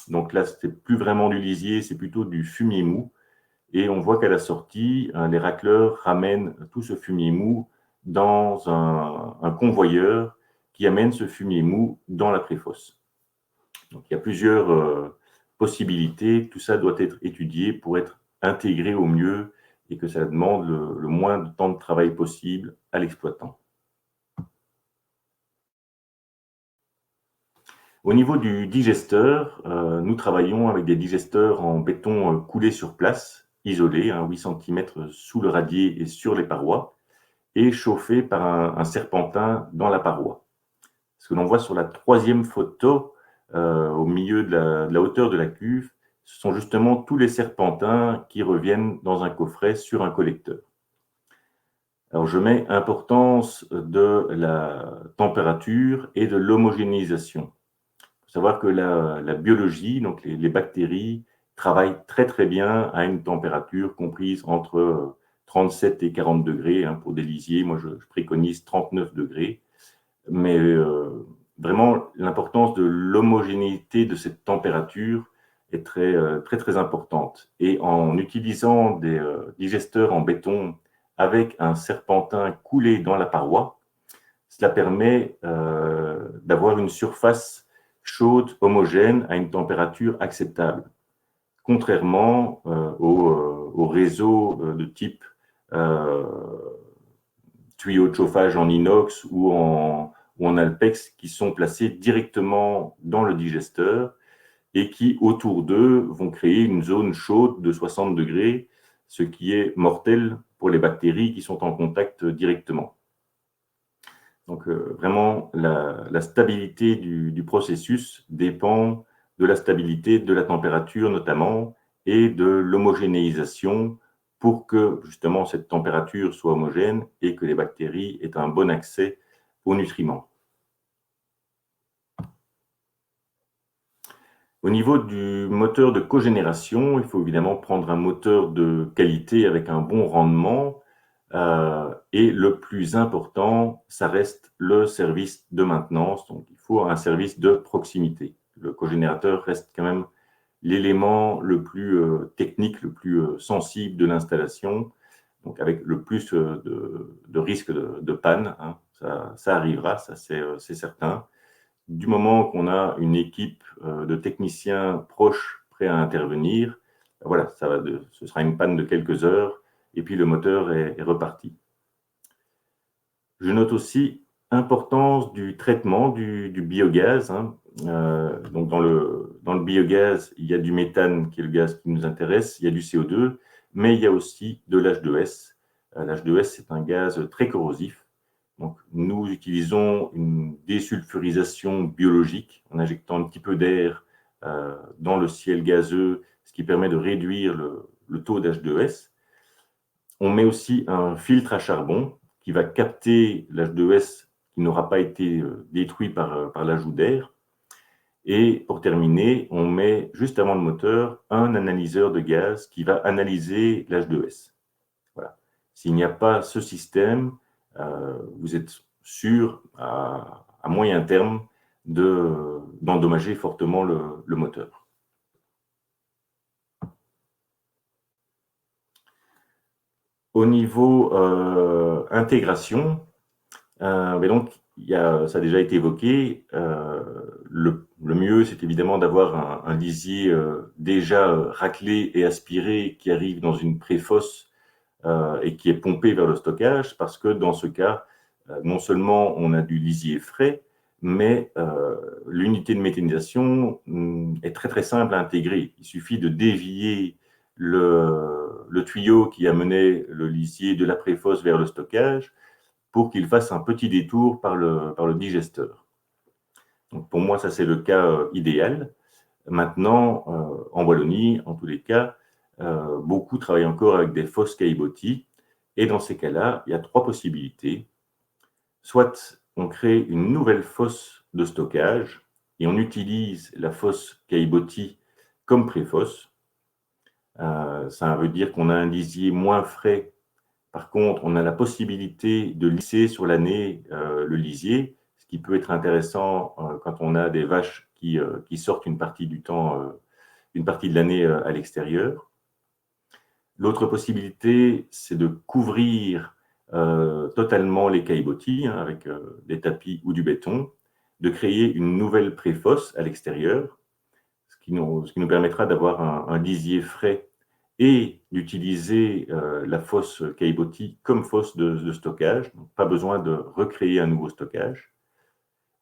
Donc là, ce n'est plus vraiment du lisier, c'est plutôt du fumier mou. Et on voit qu'à la sortie, les racleurs ramènent tout ce fumier mou dans un convoyeur qui amène ce fumier mou dans la préfosse. Donc il y a plusieurs possibilités. Tout ça doit être étudié pour être intégré au mieux et que ça demande le moins de temps de travail possible à l'exploitant. Au niveau du digesteur, nous travaillons avec des digesteurs en béton coulé sur place, isolé, 8 cm sous le radier et sur les parois, et chauffé par un serpentin dans la paroi. Ce que l'on voit sur la troisième photo, au milieu de la hauteur de la cuve, ce sont justement tous les serpentins qui reviennent dans un coffret sur un collecteur. Alors je mets importance de la température et de l'homogénéisation. Il faut savoir que la biologie, donc les bactéries, travaillent très très bien à une température comprise entre 37 et 40 degrés. Pour des lisiers, moi je préconise 39 degrés. Mais vraiment, l'importance de l'homogénéité de cette température est très importante. Et en utilisant des digesteurs en béton avec un serpentin coulé dans la paroi, cela permet d'avoir une surface chaude, homogène, à une température acceptable. Contrairement au réseau de type tuyaux de chauffage en inox ou en alpex qui sont placés directement dans le digesteur et qui, autour d'eux, vont créer une zone chaude de 60 degrés, ce qui est mortel pour les bactéries qui sont en contact directement. Donc vraiment, la stabilité du processus dépend de la stabilité de la température notamment et de l'homogénéisation pour que justement cette température soit homogène et que les bactéries aient un bon accès aux nutriments. Au niveau du moteur de cogénération, il faut évidemment prendre un moteur de qualité avec un bon rendement. Et le plus important, ça reste le service de maintenance. Donc, il faut un service de proximité. Le cogénérateur reste quand même l'élément le plus technique, le plus sensible de l'installation, donc avec le plus de risques de panne. Ça arrivera, ça c'est certain. Du moment qu'on a une équipe de techniciens proches prêts à intervenir, voilà, ce sera une panne de quelques heures et puis le moteur est reparti. Je note aussi l'importance du traitement du biogaz. Donc dans le biogaz, il y a du méthane qui est le gaz qui nous intéresse, il y a du CO2, mais il y a aussi de l'H2S. L'H2S, c'est un gaz très corrosif. Donc nous utilisons une désulfurisation biologique en injectant un petit peu d'air dans le ciel gazeux, ce qui permet de réduire le taux d'H2S. On met aussi un filtre à charbon qui va capter l'H2S qui n'aura pas été détruit par l'ajout d'air. Et pour terminer, on met juste avant le moteur un analyseur de gaz qui va analyser l'H2S. Voilà. S'il n'y a pas ce système, vous êtes sûr à moyen terme d'endommager fortement le moteur. Au niveau intégration, donc, ça a déjà été évoqué, le mieux, c'est évidemment d'avoir un lisier déjà raclé et aspiré qui arrive dans une préfosse et qui est pompé vers le stockage, parce que dans ce cas, non seulement on a du lisier frais, mais l'unité de méthanisation est très simple à intégrer. Il suffit de dévier le tuyau qui amenait le lisier de la préfosse vers le stockage pour qu'il fasse un petit détour par le digesteur. Donc pour moi, ça c'est le cas idéal. Maintenant, en Wallonie, en tous les cas, beaucoup travaillent encore avec des fosses caillebotis. Et dans ces cas-là, il y a trois possibilités. Soit on crée une nouvelle fosse de stockage et on utilise la fosse caillebotis comme préfosse. Ça veut dire qu'on a un lisier moins frais. Par contre, on a la possibilité de lisser sur l'année le lisier, ce qui peut être intéressant quand on a des vaches qui sortent une partie du temps, une partie de l'année à l'extérieur. L'autre possibilité, c'est de couvrir totalement les caillebotis avec des tapis ou du béton, de créer une nouvelle préfosse à l'extérieur, ce qui nous permettra d'avoir un lisier frais et d'utiliser la fosse caillebotis comme fosse de stockage, donc pas besoin de recréer un nouveau stockage.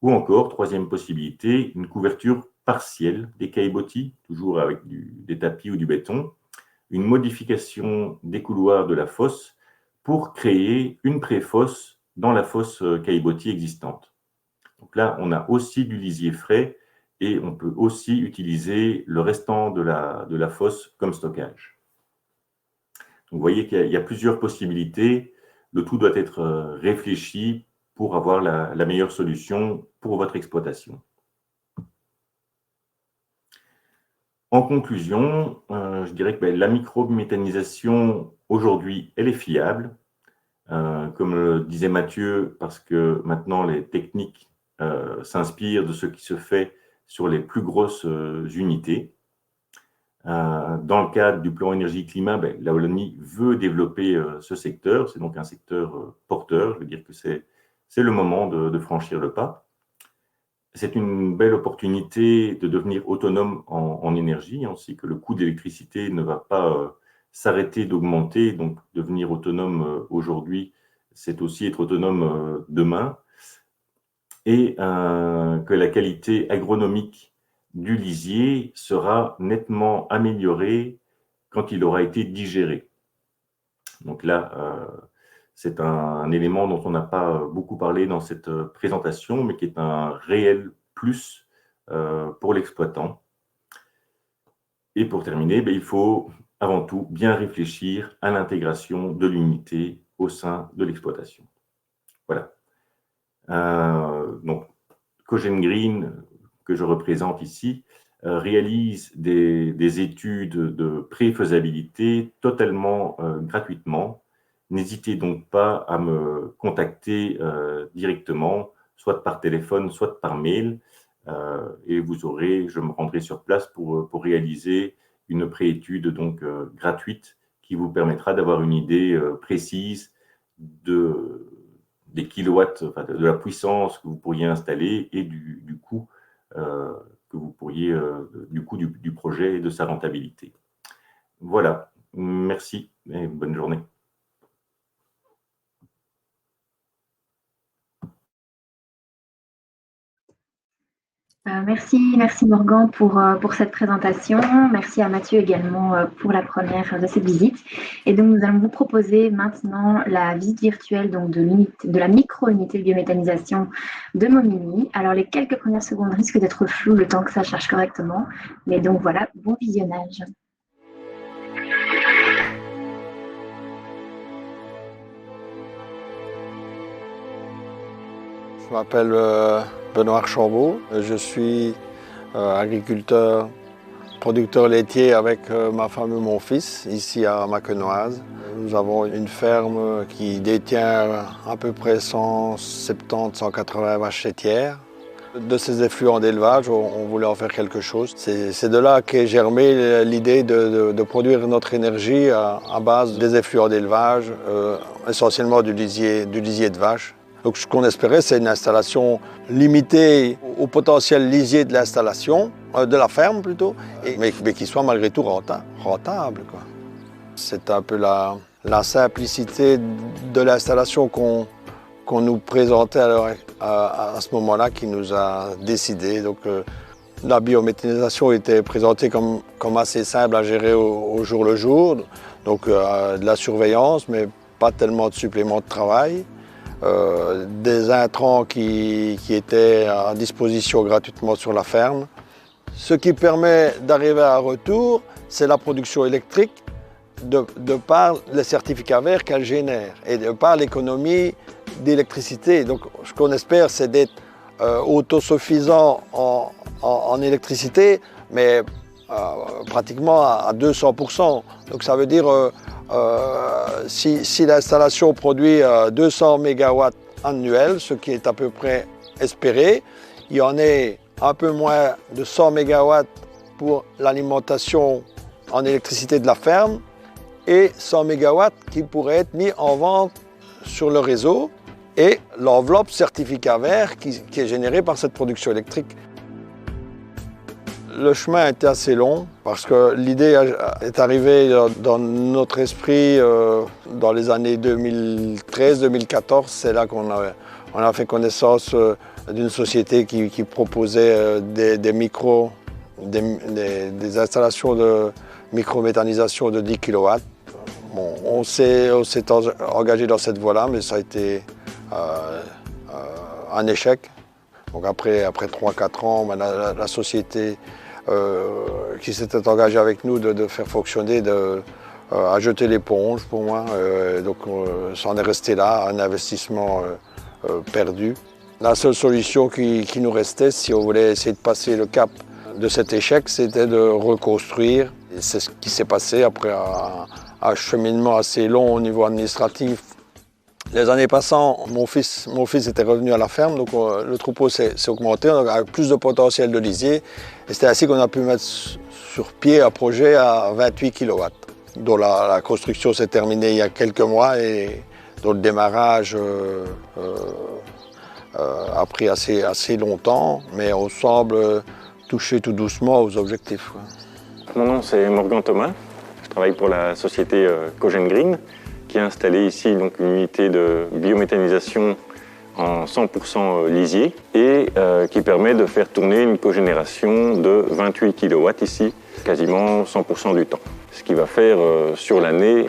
Ou encore, troisième possibilité, une couverture partielle des caillebotis, toujours avec des tapis ou du béton, une modification des couloirs de la fosse pour créer une préfosse dans la fosse caillebotis existante. Donc là, on a aussi du lisier frais et on peut aussi utiliser le restant de la fosse comme stockage. Donc, vous voyez qu'il y a plusieurs possibilités. Le tout doit être réfléchi pour avoir la meilleure solution pour votre exploitation. En conclusion, je dirais que la microméthanisation, aujourd'hui, elle est fiable. Comme le disait Mathieu, parce que maintenant, les techniques s'inspirent de ce qui se fait sur les plus grosses unités. Dans le cadre du plan énergie-climat, la Wallonie veut développer ce secteur. C'est donc un secteur porteur. Je veux dire que c'est le moment de franchir le pas. C'est une belle opportunité de devenir autonome en énergie. On sait que le coût de l'électricité ne va pas s'arrêter d'augmenter. Donc, devenir autonome aujourd'hui, c'est aussi être autonome demain. Et que la qualité agronomique du lisier sera nettement améliorée quand il aura été digéré. Donc là, c'est un élément dont on n'a pas beaucoup parlé dans cette présentation, mais qui est un réel plus pour l'exploitant. Et pour terminer, il faut avant tout bien réfléchir à l'intégration de l'unité au sein de l'exploitation. Voilà. Donc, Cogen Green, que je représente ici, réalise des études de préfaisabilité totalement gratuitement. N'hésitez donc pas à me contacter directement, soit par téléphone, soit par mail, et je me rendrai sur place pour réaliser une préétude donc gratuite qui vous permettra d'avoir une idée précise des kilowatts, de la puissance que vous pourriez installer et du coût que vous pourriez, du coût du projet et de sa rentabilité. Voilà, merci et bonne journée. Merci Morgan pour cette présentation. Merci à Mathieu également pour la première de cette visite. Et donc, nous allons vous proposer maintenant la visite virtuelle donc, de la micro-unité de biométhanisation de Momigny. Alors, les quelques premières secondes risquent d'être floues le temps que ça charge correctement. Mais donc, voilà, bon visionnage. Je m'appelle Benoît Archambault, je suis agriculteur, producteur laitier avec ma femme et mon fils ici à Macquenoise. Nous avons une ferme qui détient à peu près 170-180 vaches laitières. De ces effluents d'élevage, on voulait en faire quelque chose. C'est de là qu'est germée l'idée de produire notre énergie à base des effluents d'élevage, essentiellement du lisier de vache. Donc ce qu'on espérait, c'est une installation limitée au potentiel lisier de l'installation, de la ferme plutôt, mais qui soit malgré tout rentable. C'est un peu la simplicité de l'installation qu'on nous présentait à ce moment-là qui nous a décidé. Donc la biométhanisation était présentée comme assez simple à gérer au jour le jour, donc de la surveillance, mais pas tellement de supplément de travail. Des intrants qui étaient à disposition gratuitement sur la ferme. Ce qui permet d'arriver à un retour, c'est la production électrique de par les certificats verts qu'elle génère et de par l'économie d'électricité. Donc ce qu'on espère, c'est d'être autosuffisant en électricité, mais pratiquement à 200%. Donc ça veut dire si l'installation produit 200 MW annuels, ce qui est à peu près espéré, il y en a un peu moins de 100 MW pour l'alimentation en électricité de la ferme et 100 MW qui pourraient être mis en vente sur le réseau et l'enveloppe certificat vert qui est générée par cette production électrique. Le chemin a été assez long parce que l'idée est arrivée dans notre esprit dans les années 2013-2014. C'est là qu'on a fait connaissance d'une société qui proposait des installations de microméthanisation de 10 kW. Bon, on s'est engagé dans cette voie-là, mais ça a été un échec. Donc après 3-4 ans, la société qui s'était engagée avec nous de faire fonctionner, a jeté l'éponge pour moi. Donc ça en est resté là, un investissement perdu. La seule solution qui nous restait, si on voulait essayer de passer le cap de cet échec, c'était de reconstruire. Et c'est ce qui s'est passé après un cheminement assez long au niveau administratif. Les années passant, mon fils était revenu à la ferme, donc le troupeau s'est augmenté, on a plus de potentiel de lisier. Et c'est ainsi qu'on a pu mettre sur pied un projet à 28 kW, dont la construction s'est terminée il y a quelques mois et dont le démarrage a pris assez longtemps, mais on semble toucher tout doucement aux objectifs. Mon nom c'est Morgan Thomas, je travaille pour la société Cogen Green, qui a installé ici donc, une unité de biométhanisation en 100% lisier et qui permet de faire tourner une cogénération de 28 kW ici, quasiment 100% du temps. Ce qui va faire sur l'année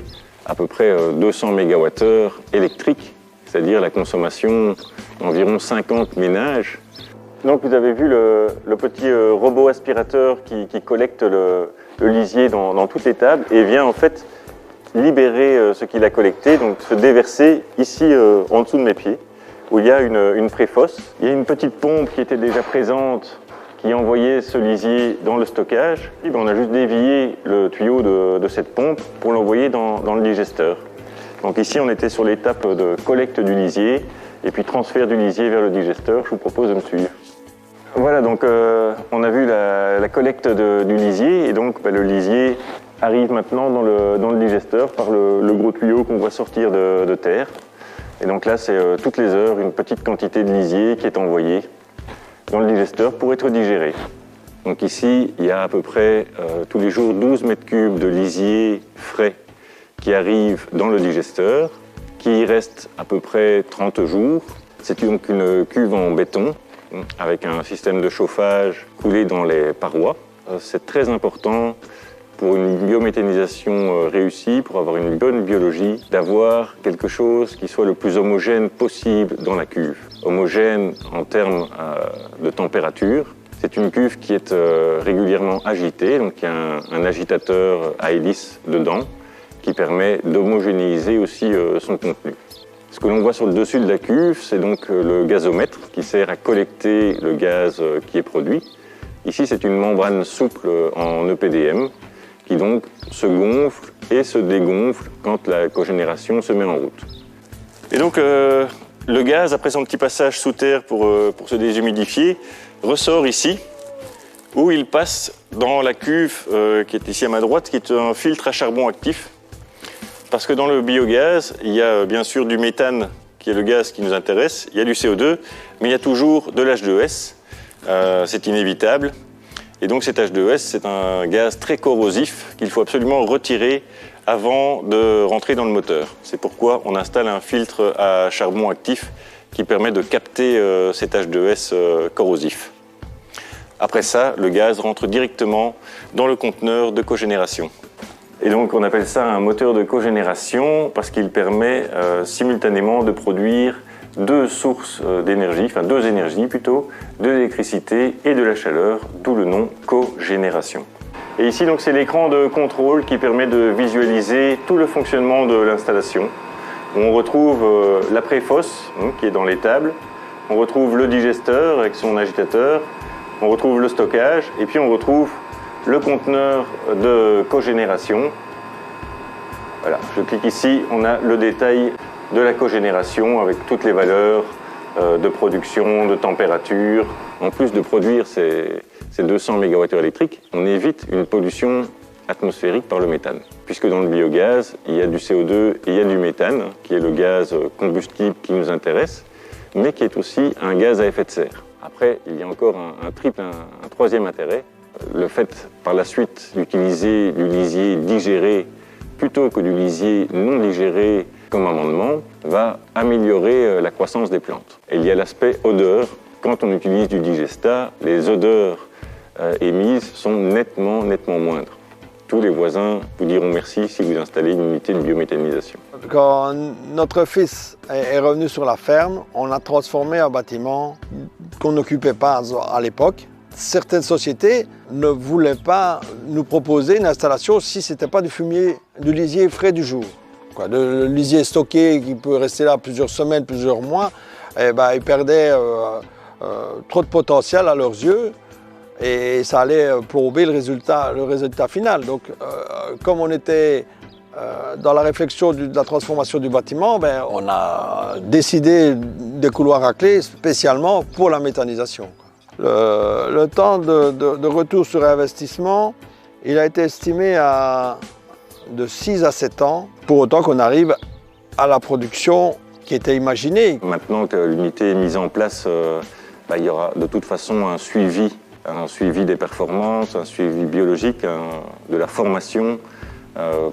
à peu près 200 MWh électriques, c'est-à-dire la consommation d'environ 50 ménages. Donc vous avez vu le petit robot aspirateur qui collecte le lisier dans toutes les tables et vient en fait libérer ce qu'il a collecté, donc se déverser ici en dessous de mes pieds, où il y a une préfosse. Il y a une petite pompe qui était déjà présente, qui envoyait ce lisier dans le stockage. Et on a juste dévié le tuyau de cette pompe pour l'envoyer dans le digesteur. Donc ici, on était sur l'étape de collecte du lisier, et puis transfert du lisier vers le digesteur. Je vous propose de me suivre. Voilà, donc on a vu la collecte du lisier, et donc le lisier arrive maintenant dans le digesteur par le gros tuyau qu'on voit sortir de terre. Et donc là, c'est toutes les heures une petite quantité de lisier qui est envoyée dans le digesteur pour être digéré. Donc ici, il y a à peu près tous les jours 12 mètres cubes de lisier frais qui arrivent dans le digesteur, qui y reste à peu près 30 jours. C'est donc une cuve en béton avec un système de chauffage coulé dans les parois. C'est très important pour une biométhanisation réussie, pour avoir une bonne biologie, d'avoir quelque chose qui soit le plus homogène possible dans la cuve. Homogène en termes de température. C'est une cuve qui est régulièrement agitée, donc il y a un agitateur à hélice dedans qui permet d'homogénéiser aussi son contenu. Ce que l'on voit sur le dessus de la cuve, c'est donc le gazomètre qui sert à collecter le gaz qui est produit. Ici, c'est une membrane souple en EPDM qui donc se gonfle et se dégonfle quand la cogénération se met en route. Et donc le gaz, après son petit passage sous terre pour se déshumidifier, ressort ici, où il passe dans la cuve qui est ici à ma droite, qui est un filtre à charbon actif. Parce que dans le biogaz, il y a bien sûr du méthane, qui est le gaz qui nous intéresse, il y a du CO2, mais il y a toujours de l'H2S, c'est inévitable. Et donc cet H2S, c'est un gaz très corrosif qu'il faut absolument retirer avant de rentrer dans le moteur. C'est pourquoi on installe un filtre à charbon actif qui permet de capter cet H2S corrosif. Après ça, le gaz rentre directement dans le conteneur de cogénération. Et donc on appelle ça un moteur de cogénération parce qu'il permet simultanément de produire deux sources d'énergie, enfin deux énergies plutôt, de l'électricité et de la chaleur, d'où le nom cogénération. Et ici donc c'est l'écran de contrôle qui permet de visualiser tout le fonctionnement de l'installation. On retrouve la préfosse qui est dans les tables, on retrouve le digesteur avec son agitateur, on retrouve le stockage et puis on retrouve le conteneur de cogénération. Voilà, je clique ici, on a le détail de la cogénération avec toutes les valeurs de production, de température. En plus de produire ces 200 MWh électriques, on évite une pollution atmosphérique par le méthane. Puisque dans le biogaz, il y a du CO2 et il y a du méthane, qui est le gaz combustible qui nous intéresse, mais qui est aussi un gaz à effet de serre. Après, il y a encore un troisième intérêt. Le fait, par la suite, d'utiliser du lisier digéré plutôt que du lisier non digéré comme amendement, va améliorer la croissance des plantes. Et il y a l'aspect odeur. Quand on utilise du digesta, les odeurs émises sont nettement moindres. Tous les voisins vous diront merci si vous installez une unité de biométhanisation. Quand notre fils est revenu sur la ferme, on a transformé un bâtiment qu'on n'occupait pas à l'époque. Certaines sociétés ne voulaient pas nous proposer une installation si ce n'était pas du fumier, du lisier frais du jour. Le lisier stocké qui peut rester là plusieurs semaines, plusieurs mois, il perdait trop de potentiel à leurs yeux et ça allait plomber le résultat final. Donc, comme on était dans la réflexion de la transformation du bâtiment, on a décidé des couloirs à clé spécialement pour la méthanisation. Le temps de retour sur investissement, il a été estimé à de 6 à 7 ans, pour autant qu'on arrive à la production qui était imaginée. Maintenant que l'unité est mise en place, il y aura de toute façon un suivi des performances, un suivi biologique, de la formation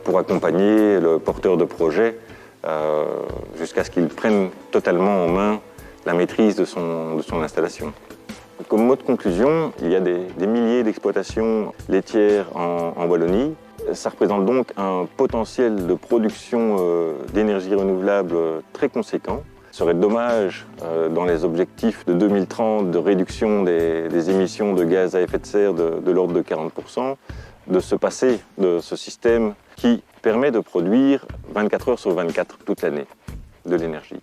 pour accompagner le porteur de projet jusqu'à ce qu'il prenne totalement en main la maîtrise de son installation. Comme mot de conclusion, il y a des milliers d'exploitations laitières en Wallonie. Ça représente donc un potentiel de production d'énergie renouvelable très conséquent. Ce serait dommage, dans les objectifs de 2030 de réduction des émissions de gaz à effet de serre de l'ordre de 40%, de se passer de ce système qui permet de produire 24 heures sur 24 toute l'année de l'énergie.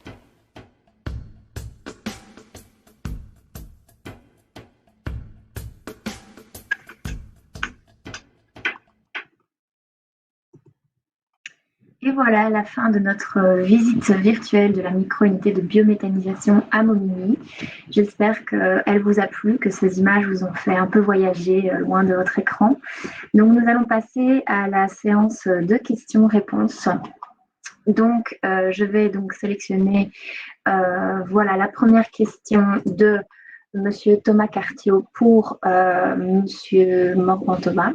Et voilà la fin de notre visite virtuelle de la micro-unité de biométhanisation à Momigny. J'espère qu'elle vous a plu, que ces images vous ont fait un peu voyager loin de votre écran. Donc nous allons passer à la séance de questions-réponses. Donc je vais donc sélectionner la première question de Monsieur Thomas Cartiot pour Monsieur Morgan-Thomas.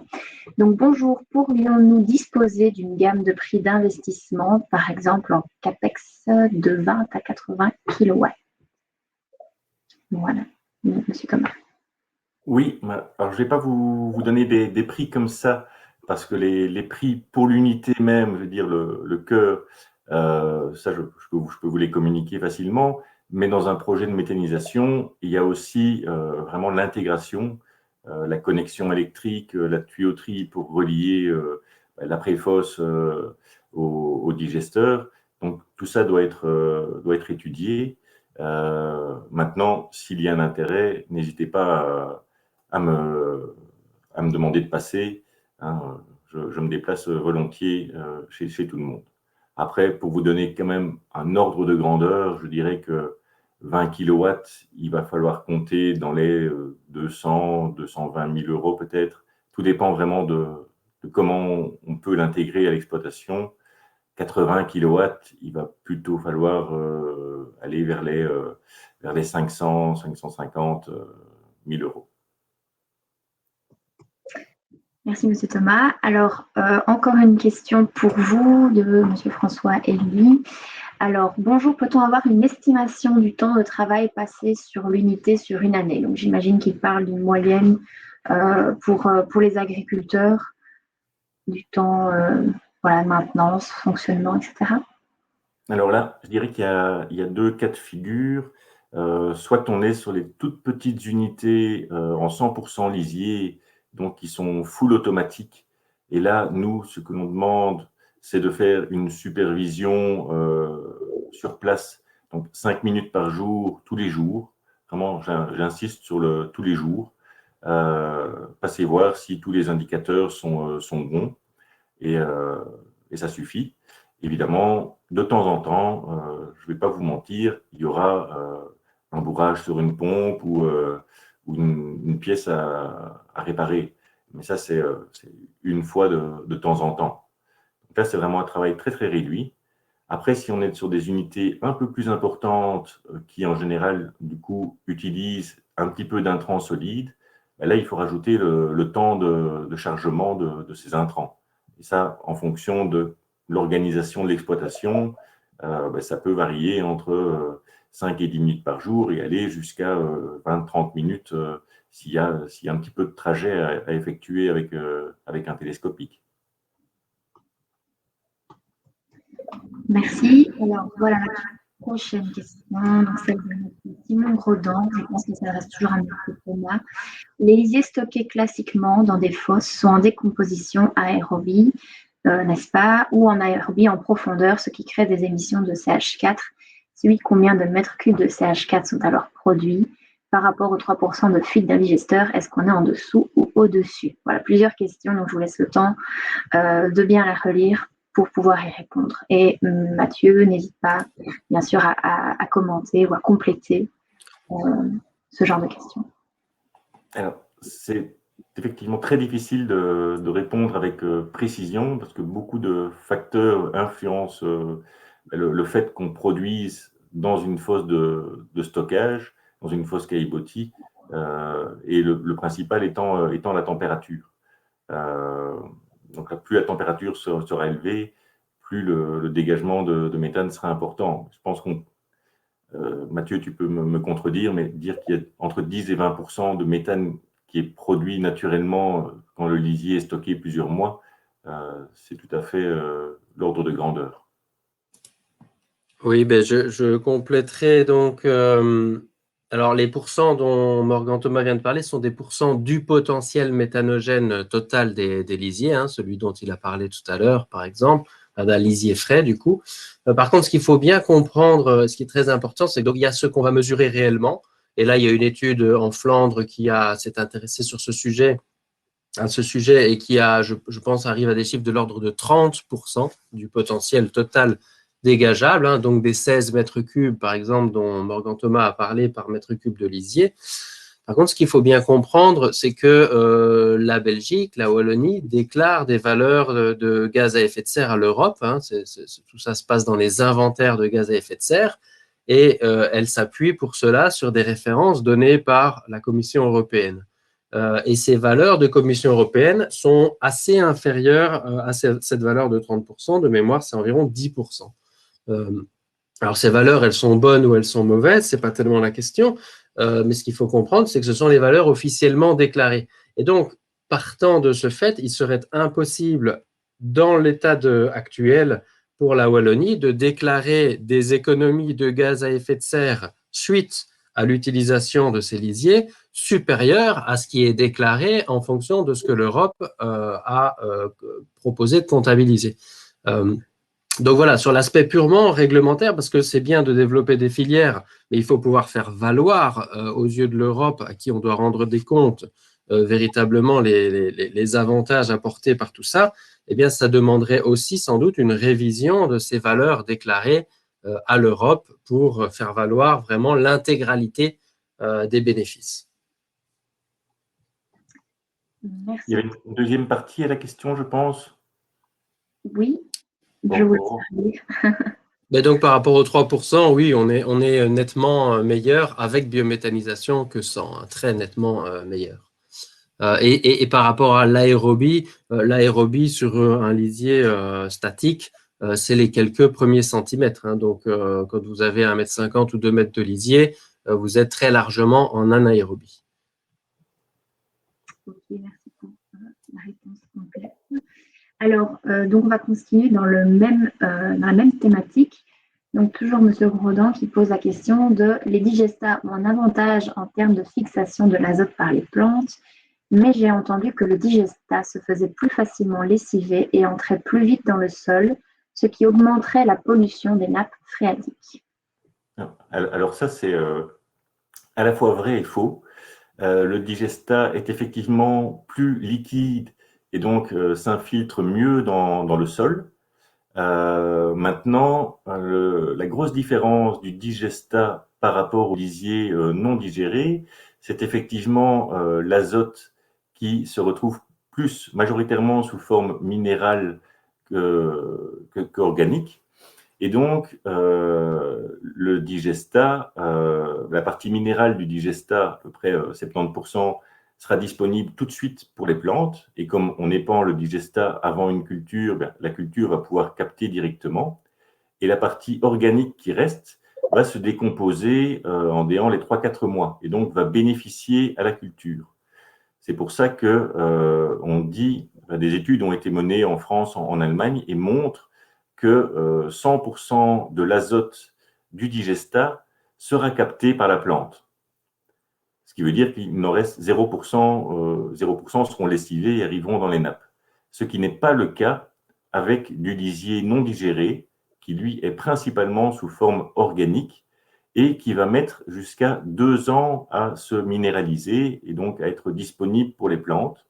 Donc bonjour, pourrions-nous disposer d'une gamme de prix d'investissement, par exemple en CAPEX de 20 à 80 kW? Voilà, Monsieur Thomas. Oui, alors je ne vais pas vous donner des prix comme ça, parce que les prix pour l'unité même, je veux dire le cœur, ça je peux vous les communiquer facilement. Mais dans un projet de méthanisation, il y a aussi vraiment l'intégration, la connexion électrique, la tuyauterie pour relier la préfosse au digesteur. Donc tout ça doit être étudié. Maintenant, s'il y a un intérêt, n'hésitez pas à me demander de passer. Hein, je me déplace volontiers chez tout le monde. Après, pour vous donner quand même un ordre de grandeur, je dirais que 20 kW, il va falloir compter dans les 200, 220 000 euros peut-être. Tout dépend vraiment de comment on peut l'intégrer à l'exploitation. 80 kW, il va plutôt falloir aller vers les 500, 550 000 euros. Merci, Monsieur Thomas. Alors, encore une question pour vous de Monsieur François et lui. Alors, bonjour, peut-on avoir une estimation du temps de travail passé sur l'unité sur une année? Donc, j'imagine qu'il parle d'une moyenne pour les agriculteurs, du temps, maintenance, fonctionnement, etc. Alors là, je dirais qu'il y a deux cas de figure. Soit on est sur les toutes petites unités en 100% lisier, donc qui sont full automatique. Et là, nous, ce que l'on demande, c'est de faire une supervision sur place, donc 5 minutes par jour, tous les jours. Vraiment, j'insiste sur tous les jours. passez voir si tous les indicateurs sont bons et ça suffit. Évidemment, de temps en temps, je ne vais pas vous mentir, il y aura un bourrage sur une pompe ou une pièce à réparer. Mais ça, c'est une fois de temps en temps. Donc là, c'est vraiment un travail très, très réduit. Après, si on est sur des unités un peu plus importantes qui, en général, du coup, utilisent un petit peu d'intrants solides, ben là, il faut rajouter le temps de chargement de ces intrants. Et ça, en fonction de l'organisation de l'exploitation, ben, ça peut varier entre 5 et 10 minutes par jour et aller jusqu'à 20-30 minutes s'il y a un petit peu de trajet à effectuer avec un télescopique. Merci. Alors voilà la prochaine question. Donc, celle de Simon Grodan. Je pense que ça reste toujours un petit Thomas. Les lisiers stockés classiquement dans des fosses sont en décomposition aérobie, n'est-ce pas, ou en aérobie en profondeur, ce qui crée des émissions de CH4. Si oui, combien de mètres cubes de CH4 sont alors produits par rapport aux 3% de fuite d'un digesteur? Est-ce qu'on est en dessous ou au-dessus? Voilà, plusieurs questions, donc je vous laisse le temps de bien la relire pour pouvoir y répondre. Et Mathieu, n'hésite pas, bien sûr, à commenter ou à compléter ce genre de questions. Alors, c'est effectivement très difficile de répondre avec précision parce que beaucoup de facteurs influencent le fait qu'on produise dans une fosse de stockage, dans une fosse caillebotis, et le principal étant la température. Donc, plus la température sera élevée, plus le dégagement de méthane sera important. Je pense qu'on Mathieu, tu peux me contredire, mais dire qu'il y a entre 10 et 20% de méthane qui est produit naturellement quand le lisier est stocké plusieurs mois, c'est tout à fait l'ordre de grandeur. Oui, ben je compléterai donc. Alors, les pourcents dont Morgan Thomas vient de parler sont des pourcents du potentiel méthanogène total des lisiers, hein, celui dont il a parlé tout à l'heure, par exemple, d'un lisier frais, du coup. Par contre, ce qu'il faut bien comprendre, ce qui est très important, c'est qu'il y a ce qu'on va mesurer réellement. Et là, il y a une étude en Flandre qui s'est intéressée sur à ce sujet et qui je pense, arrive à des chiffres de l'ordre de 30% du potentiel total dégageable, hein, donc des 16 mètres cubes, par exemple, dont Morgan Thomas a parlé par mètre cube de lisier. Par contre, ce qu'il faut bien comprendre, c'est que la Belgique, la Wallonie, déclare des valeurs de gaz à effet de serre à l'Europe. Hein, tout ça se passe dans les inventaires de gaz à effet de serre. Et elle s'appuie pour cela sur des références données par la Commission européenne. Et ces valeurs de Commission européenne sont assez inférieures à cette valeur de 30%. De mémoire, c'est environ 10%. Alors, ces valeurs, elles sont bonnes ou elles sont mauvaises, ce n'est pas tellement la question, mais ce qu'il faut comprendre, c'est que ce sont les valeurs officiellement déclarées. Et donc, partant de ce fait, il serait impossible, dans l'état actuel pour la Wallonie, de déclarer des économies de gaz à effet de serre suite à l'utilisation de ces lisiers supérieures à ce qui est déclaré en fonction de ce que l'Europe a proposé de comptabiliser. Donc voilà, sur l'aspect purement réglementaire, parce que c'est bien de développer des filières, mais il faut pouvoir faire valoir aux yeux de l'Europe, à qui on doit rendre des comptes, véritablement les avantages apportés par tout ça, eh bien ça demanderait aussi sans doute une révision de ces valeurs déclarées à l'Europe pour faire valoir vraiment l'intégralité des bénéfices. Merci. Il y avait une deuxième partie à la question, je pense. Oui, je vous laisse. Mais donc, par rapport aux 3%, oui, on est nettement meilleur avec biométhanisation que sans, hein, très nettement meilleur. Et par rapport à l'aérobie, sur un lisier statique, c'est les quelques premiers centimètres. Hein. Donc, quand vous avez 1,50 m ou 2 mètres de lisier, vous êtes très largement en anaérobie. Ok, merci pour la réponse complète. Alors, donc on va continuer dans la même thématique. Donc, toujours M. Grodan qui pose la question de les digestats ont un avantage en termes de fixation de l'azote par les plantes, mais j'ai entendu que le digestat se faisait plus facilement lessiver et entrait plus vite dans le sol, ce qui augmenterait la pollution des nappes phréatiques. Alors ça, c'est à la fois vrai et faux. Le digestat est effectivement plus liquide et donc s'infiltre mieux dans le sol. Maintenant, la grosse différence du digestat par rapport au lisier non digéré, c'est effectivement l'azote qui se retrouve plus majoritairement sous forme minérale qu'organique. Et donc, le digestat, la partie minérale du digestat, à peu près 70%, sera disponible tout de suite pour les plantes. Et comme on épand le digestat avant une culture, la culture va pouvoir capter directement. Et la partie organique qui reste va se décomposer en déant les 3-4 mois et donc va bénéficier à la culture. C'est pour ça que on dit, des études ont été menées en France, en Allemagne, et montrent que 100% de l'azote du digestat sera capté par la plante. Ce qui veut dire qu'il n'en reste 0%, 0% seront lessivés et arriveront dans les nappes. Ce qui n'est pas le cas avec du lisier non digéré, qui lui est principalement sous forme organique et qui va mettre jusqu'à 2 ans à se minéraliser et donc à être disponible pour les plantes.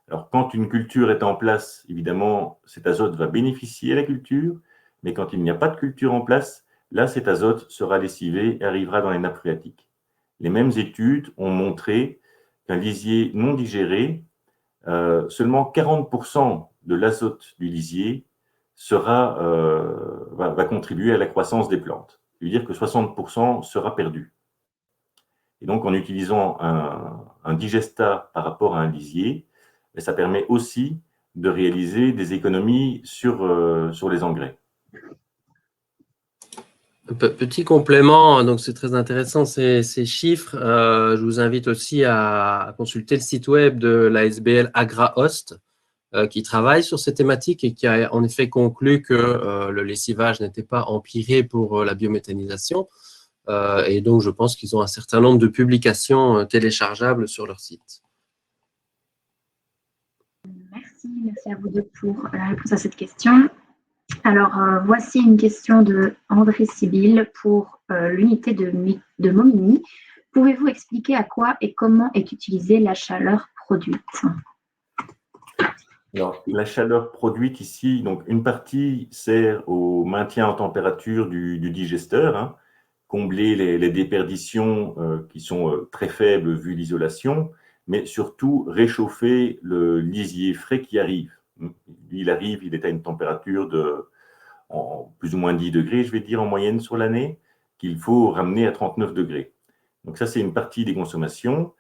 Alors, quand une culture est en place, évidemment, cet azote va bénéficier à la culture, mais quand il n'y a pas de culture en place, là, cet azote sera lessivé et arrivera dans les nappes phréatiques. Les mêmes études ont montré qu'un lisier non digéré, seulement 40% de l'azote du lisier va contribuer à la croissance des plantes. Ça veut dire que 60% sera perdu. Et donc, en utilisant un digestat par rapport à un lisier, ça permet aussi de réaliser des économies sur les engrais. Petit complément, donc c'est très intéressant ces chiffres. Je vous invite aussi à consulter le site web de l'ASBL AgraHost qui travaille sur ces thématiques et qui a en effet conclu que le lessivage n'était pas empiré pour la biométhanisation. Et donc, je pense qu'ils ont un certain nombre de publications téléchargeables sur leur site. Merci à vous deux pour la réponse à cette question. Alors, voici une question de André Sibyl pour l'unité de Momigny. Pouvez-vous expliquer à quoi et comment est utilisée la chaleur produite? Alors, la chaleur produite ici, donc une partie sert au maintien en température du digesteur, hein, combler les déperditions qui sont très faibles vu l'isolation, mais surtout réchauffer le lisier frais qui arrive. Lui, il arrive, il est à une température de plus ou moins 10 degrés, je vais dire, en moyenne sur l'année, qu'il faut ramener à 39 degrés. Donc ça, c'est une partie des consommations.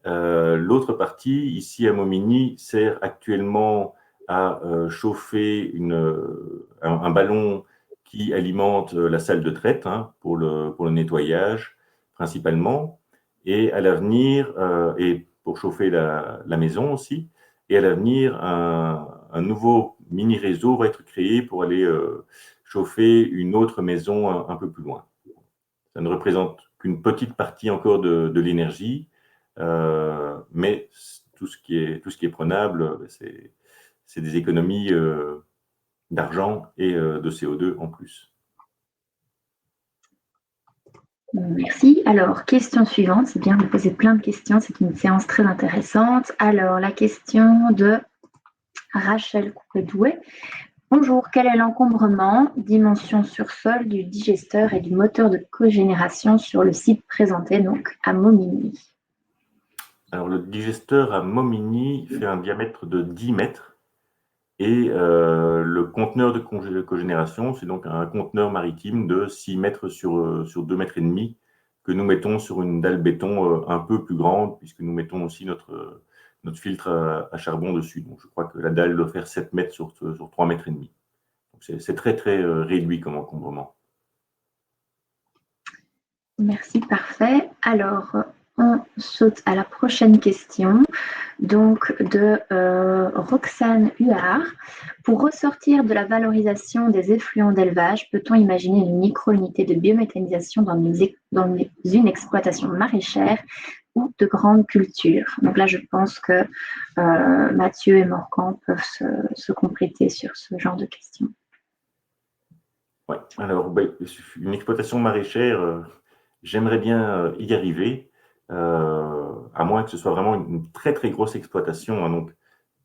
L'autre partie, ici à Momigny, sert actuellement à chauffer un ballon qui alimente la salle de traite, hein, pour le nettoyage principalement, et à l'avenir, et pour chauffer la maison aussi, et à l'avenir, un nouveau mini-réseau va être créé pour aller chauffer une autre maison un peu plus loin. Ça ne représente qu'une petite partie encore de l'énergie, mais tout ce qui est prenable, c'est des économies d'argent et de CO2 en plus. Merci. Alors, question suivante. C'est bien, vous posez plein de questions. C'est une séance très intéressante. Alors, la question de Rachel Coupedouet. Bonjour, quel est l'encombrement, dimension sur sol du digesteur et du moteur de cogénération sur le site présenté donc à Momigny? Alors, le digesteur à Momigny fait un diamètre de 10 mètres et le conteneur de cogénération, c'est donc un conteneur maritime de 6 mètres sur 2 mètres et demi que nous mettons sur une dalle béton un peu plus grande puisque nous mettons aussi notre filtre à charbon dessus. Donc, je crois que la dalle doit faire 7 mètres sur 3 mètres et demi. C'est très, très réduit comme encombrement. Merci, parfait. Alors, on saute à la prochaine question, donc de Roxane Huard. Pour ressortir de la valorisation des effluents d'élevage, peut-on imaginer une micro-unité de biométhanisation dans une exploitation maraîchère ou de grandes cultures? Donc là, je pense que Mathieu et Morgan peuvent se compléter sur ce genre de questions. Ouais. Alors, une exploitation maraîchère, j'aimerais bien y arriver. à moins que ce soit vraiment une très très grosse exploitation, hein. Donc,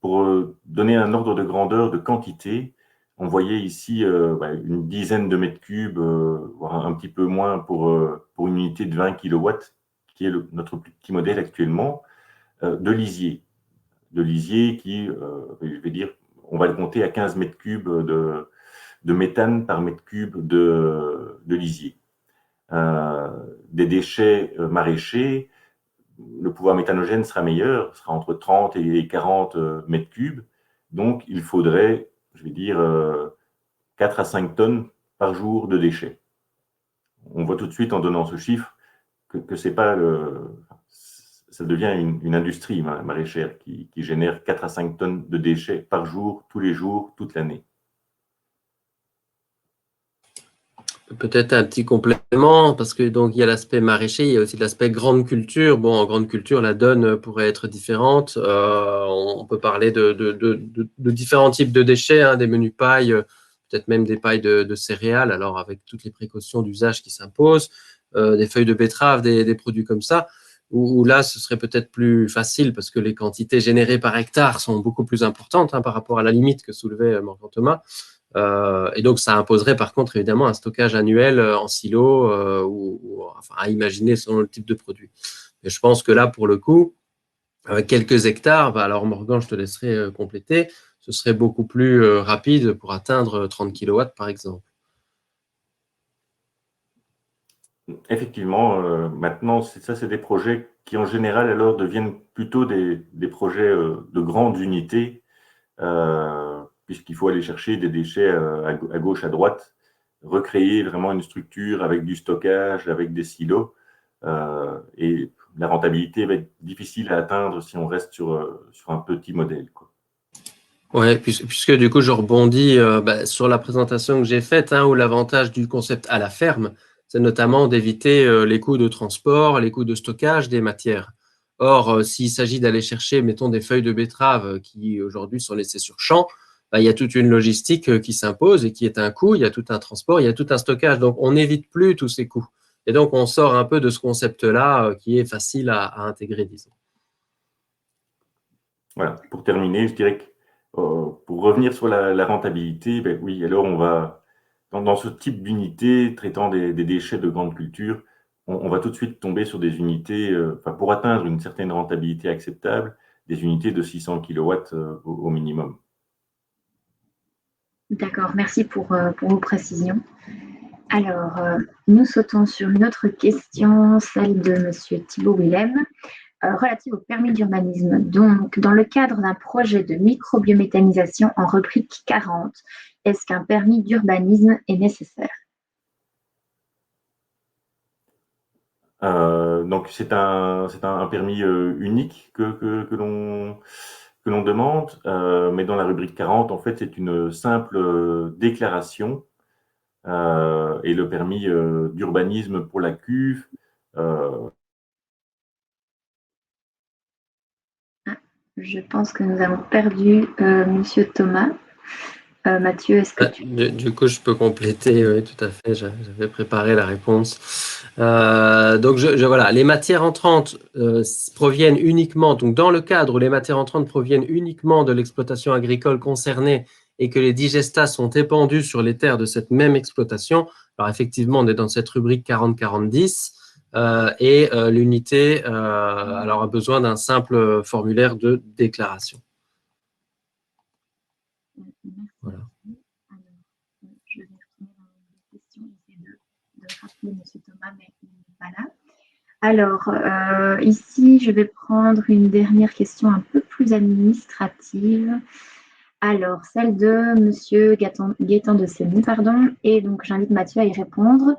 pour donner un ordre de grandeur, de quantité, on voyait ici une dizaine de mètres cubes, voire un petit peu moins pour une unité de 20 kilowatts, qui est notre plus petit modèle actuellement, de lisier. De lisier qui, je vais dire, on va le compter à 15 mètres cubes de méthane par mètre cube de lisier. Des déchets maraîchers, le pouvoir méthanogène sera meilleur, sera entre 30 et 40 mètres cubes. Donc, il faudrait, je vais dire, 4 à 5 tonnes par jour de déchets. On voit tout de suite en donnant ce chiffre que c'est pas ça devient une industrie maraîchère qui génère 4 à 5 tonnes de déchets par jour, tous les jours, toute l'année. Peut-être un petit complément, parce que donc il y a l'aspect maraîcher, il y a aussi l'aspect grande culture. Bon, en grande culture, la donne pourrait être différente. On peut parler de différents types de déchets, hein, des menus pailles, peut-être même des pailles de céréales, alors avec toutes les précautions d'usage qui s'imposent, des feuilles de betterave, des produits comme ça, où là, ce serait peut-être plus facile parce que les quantités générées par hectare sont beaucoup plus importantes, hein, par rapport à la limite que soulevait Morgan Thomas. Et donc, ça imposerait par contre évidemment un stockage annuel en silo ou enfin, à imaginer selon le type de produit. Mais je pense que là, pour le coup, avec quelques hectares, alors Morgan, je te laisserai compléter, ce serait beaucoup plus rapide pour atteindre 30 kilowatts par exemple. Effectivement, maintenant, c'est des projets qui en général alors deviennent plutôt des projets de grandes unités, puisqu'il faut aller chercher des déchets à gauche, à droite, recréer vraiment une structure avec du stockage, avec des silos. Et la rentabilité va être difficile à atteindre si on reste sur un petit modèle, quoi. Ouais, puisque du coup, je rebondis sur la présentation que j'ai faite, hein, où l'avantage du concept à la ferme, c'est notamment d'éviter les coûts de transport, les coûts de stockage des matières. Or, s'il s'agit d'aller chercher, mettons, des feuilles de betterave qui aujourd'hui sont laissées sur champ, il y a toute une logistique qui s'impose et qui est un coût, il y a tout un transport, il y a tout un stockage. Donc, on n'évite plus tous ces coûts. Et donc, on sort un peu de ce concept-là qui est facile à intégrer, disons. Voilà. Pour terminer, je dirais que pour revenir sur la rentabilité, ben oui, alors on va, dans ce type d'unité traitant des déchets de grande culture, on va tout de suite tomber sur des unités, pour atteindre une certaine rentabilité acceptable, des unités de 600 kilowatts au minimum. D'accord, merci pour vos précisions. Alors, nous sautons sur une autre question, celle de M. Thibault Willem, relative au permis d'urbanisme. Donc, dans le cadre d'un projet de microbiométhanisation en rubrique 40, est-ce qu'un permis d'urbanisme est nécessaire? Donc c'est un permis unique que l'on demande, mais dans la rubrique 40, en fait, c'est une simple déclaration. Et le permis d'urbanisme pour la cuve. Je pense que nous avons perdu Monsieur Thomas. Mathieu, est-ce que tu... Du coup, je peux compléter, oui, tout à fait, j'avais préparé la réponse. Donc, voilà, les matières entrantes proviennent uniquement, donc dans le cadre où les matières entrantes proviennent uniquement de l'exploitation agricole concernée et que les digestats sont épandus sur les terres de cette même exploitation, alors effectivement, on est dans cette rubrique 40-40-10, et l'unité alors a besoin d'un simple formulaire de déclaration. Voilà. Alors, je vais retourner dans les questions, j'essaie de rappeler M. Thomas, mais il n'est pas là. Alors, ici, je vais prendre une dernière question un peu plus administrative. Alors, celle de M. Gaëtan de Sény, pardon. Et donc, j'invite Mathieu à y répondre.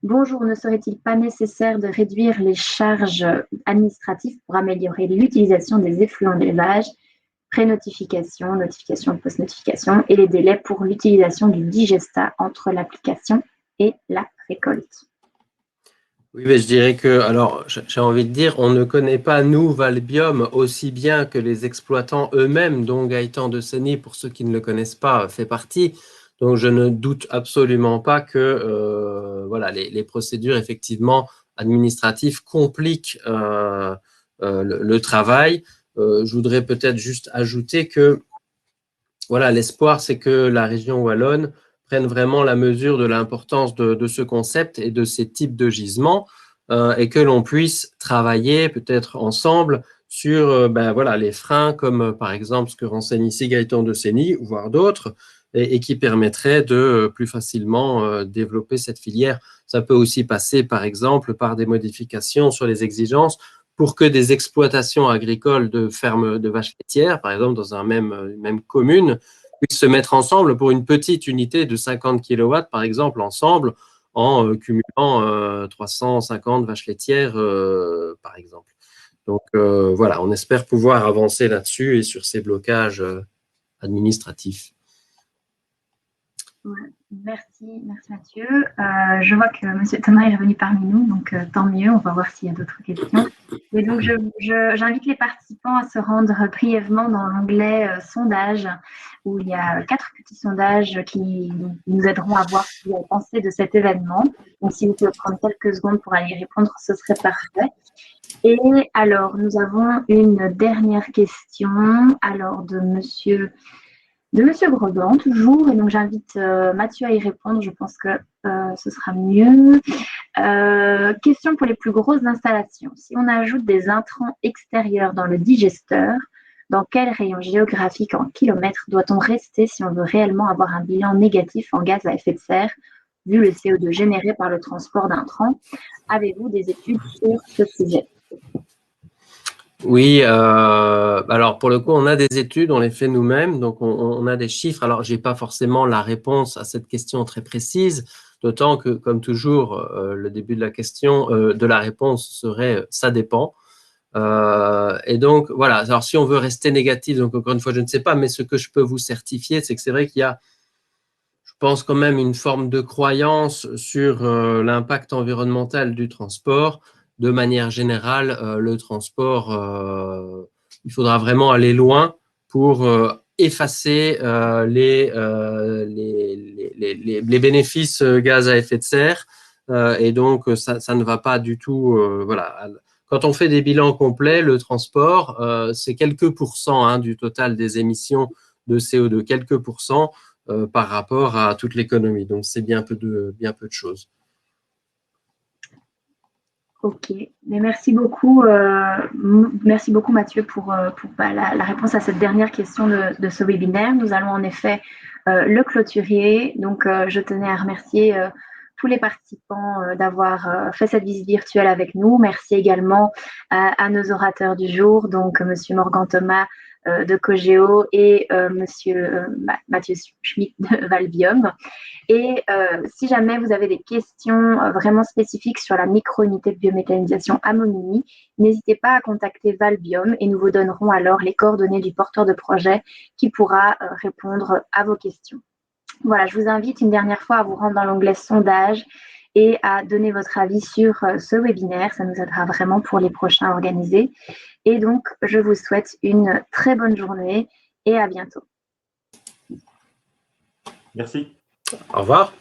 Bonjour, ne serait-il pas nécessaire de réduire les charges administratives pour améliorer l'utilisation des effluents d'élevage, pré-notification, notification, post-notification et les délais pour l'utilisation du digestat entre l'application et la récolte? Oui, mais je dirais que, alors, j'ai envie de dire, on ne connaît pas, nous, Valbiome, aussi bien que les exploitants eux-mêmes, dont Gaëtan de Sény, pour ceux qui ne le connaissent pas, fait partie. Donc, je ne doute absolument pas que voilà, les procédures, effectivement, administratifs compliquent le travail. Je voudrais peut-être juste ajouter que voilà, l'espoir, c'est que la région wallonne prenne vraiment la mesure de l'importance de ce concept et de ces types de gisements et que l'on puisse travailler peut-être ensemble sur voilà, les freins comme par exemple ce que renseigne ici Gaëtan de Sény, voire d'autres, et qui permettraient de plus facilement développer cette filière. Ça peut aussi passer par exemple par des modifications sur les exigences pour que des exploitations agricoles de fermes de vaches laitières, par exemple dans une même commune, puissent se mettre ensemble pour une petite unité de 50 kW, par exemple, ensemble, en cumulant 350 vaches laitières, par exemple. Donc voilà, on espère pouvoir avancer là-dessus et sur ces blocages administratifs. Ouais, merci Mathieu. Je vois que Monsieur Thomas est revenu parmi nous, donc tant mieux, on va voir s'il y a d'autres questions. Et donc j'invite les participants à se rendre brièvement dans l'onglet sondage, où il y a 4 petits sondages qui nous aideront à voir ce que vous avez pensé de cet événement. Donc si vous pouvez prendre quelques secondes pour aller y répondre, ce serait parfait. Et alors, nous avons une dernière question de Monsieur Bredan, toujours. Et donc, j'invite Mathieu à y répondre. Je pense que ce sera mieux. Question pour les plus grosses installations. Si on ajoute des intrants extérieurs dans le digesteur, dans quel rayon géographique en kilomètres doit-on rester si on veut réellement avoir un bilan négatif en gaz à effet de serre, vu le CO2 généré par le transport d'intrants? Avez-vous des études sur ce sujet? Oui, alors pour le coup, on a des études, on les fait nous-mêmes, donc on a des chiffres. Alors, je n'ai pas forcément la réponse à cette question très précise, d'autant que, comme toujours, le début de la question, de la réponse serait « ça dépend ». Et donc, voilà, alors si on veut rester négatif, donc encore une fois, je ne sais pas, mais ce que je peux vous certifier, c'est que c'est vrai qu'il y a, je pense quand même, une forme de croyance sur l'impact environnemental du transport. De manière générale, le transport, il faudra vraiment aller loin pour effacer les bénéfices gaz à effet de serre. Et donc, ça ne va pas du tout. Voilà. Quand on fait des bilans complets, le transport, c'est quelques pourcents du total des émissions de CO2, quelques pourcents par rapport à toute l'économie. Donc, c'est bien peu de choses. Ok, mais merci beaucoup Mathieu pour la réponse à cette dernière question de ce webinaire. Nous allons en effet le clôturer. Donc, je tenais à remercier tous les participants d'avoir fait cette visite virtuelle avec nous. Merci également à nos orateurs du jour, donc Monsieur Morgan Thomas de Cogeo et Monsieur Mathieu Schmitt de Valbium. Et si jamais vous avez des questions vraiment spécifiques sur la micro-unité de biométhanisation à Momigny, n'hésitez pas à contacter Valbium et nous vous donnerons alors les coordonnées du porteur de projet qui pourra répondre à vos questions. Voilà, je vous invite une dernière fois à vous rendre dans l'onglet sondage et à donner votre avis sur ce webinaire. Ça nous aidera vraiment pour les prochains organisés. Et donc, je vous souhaite une très bonne journée et à bientôt. Merci. Au revoir.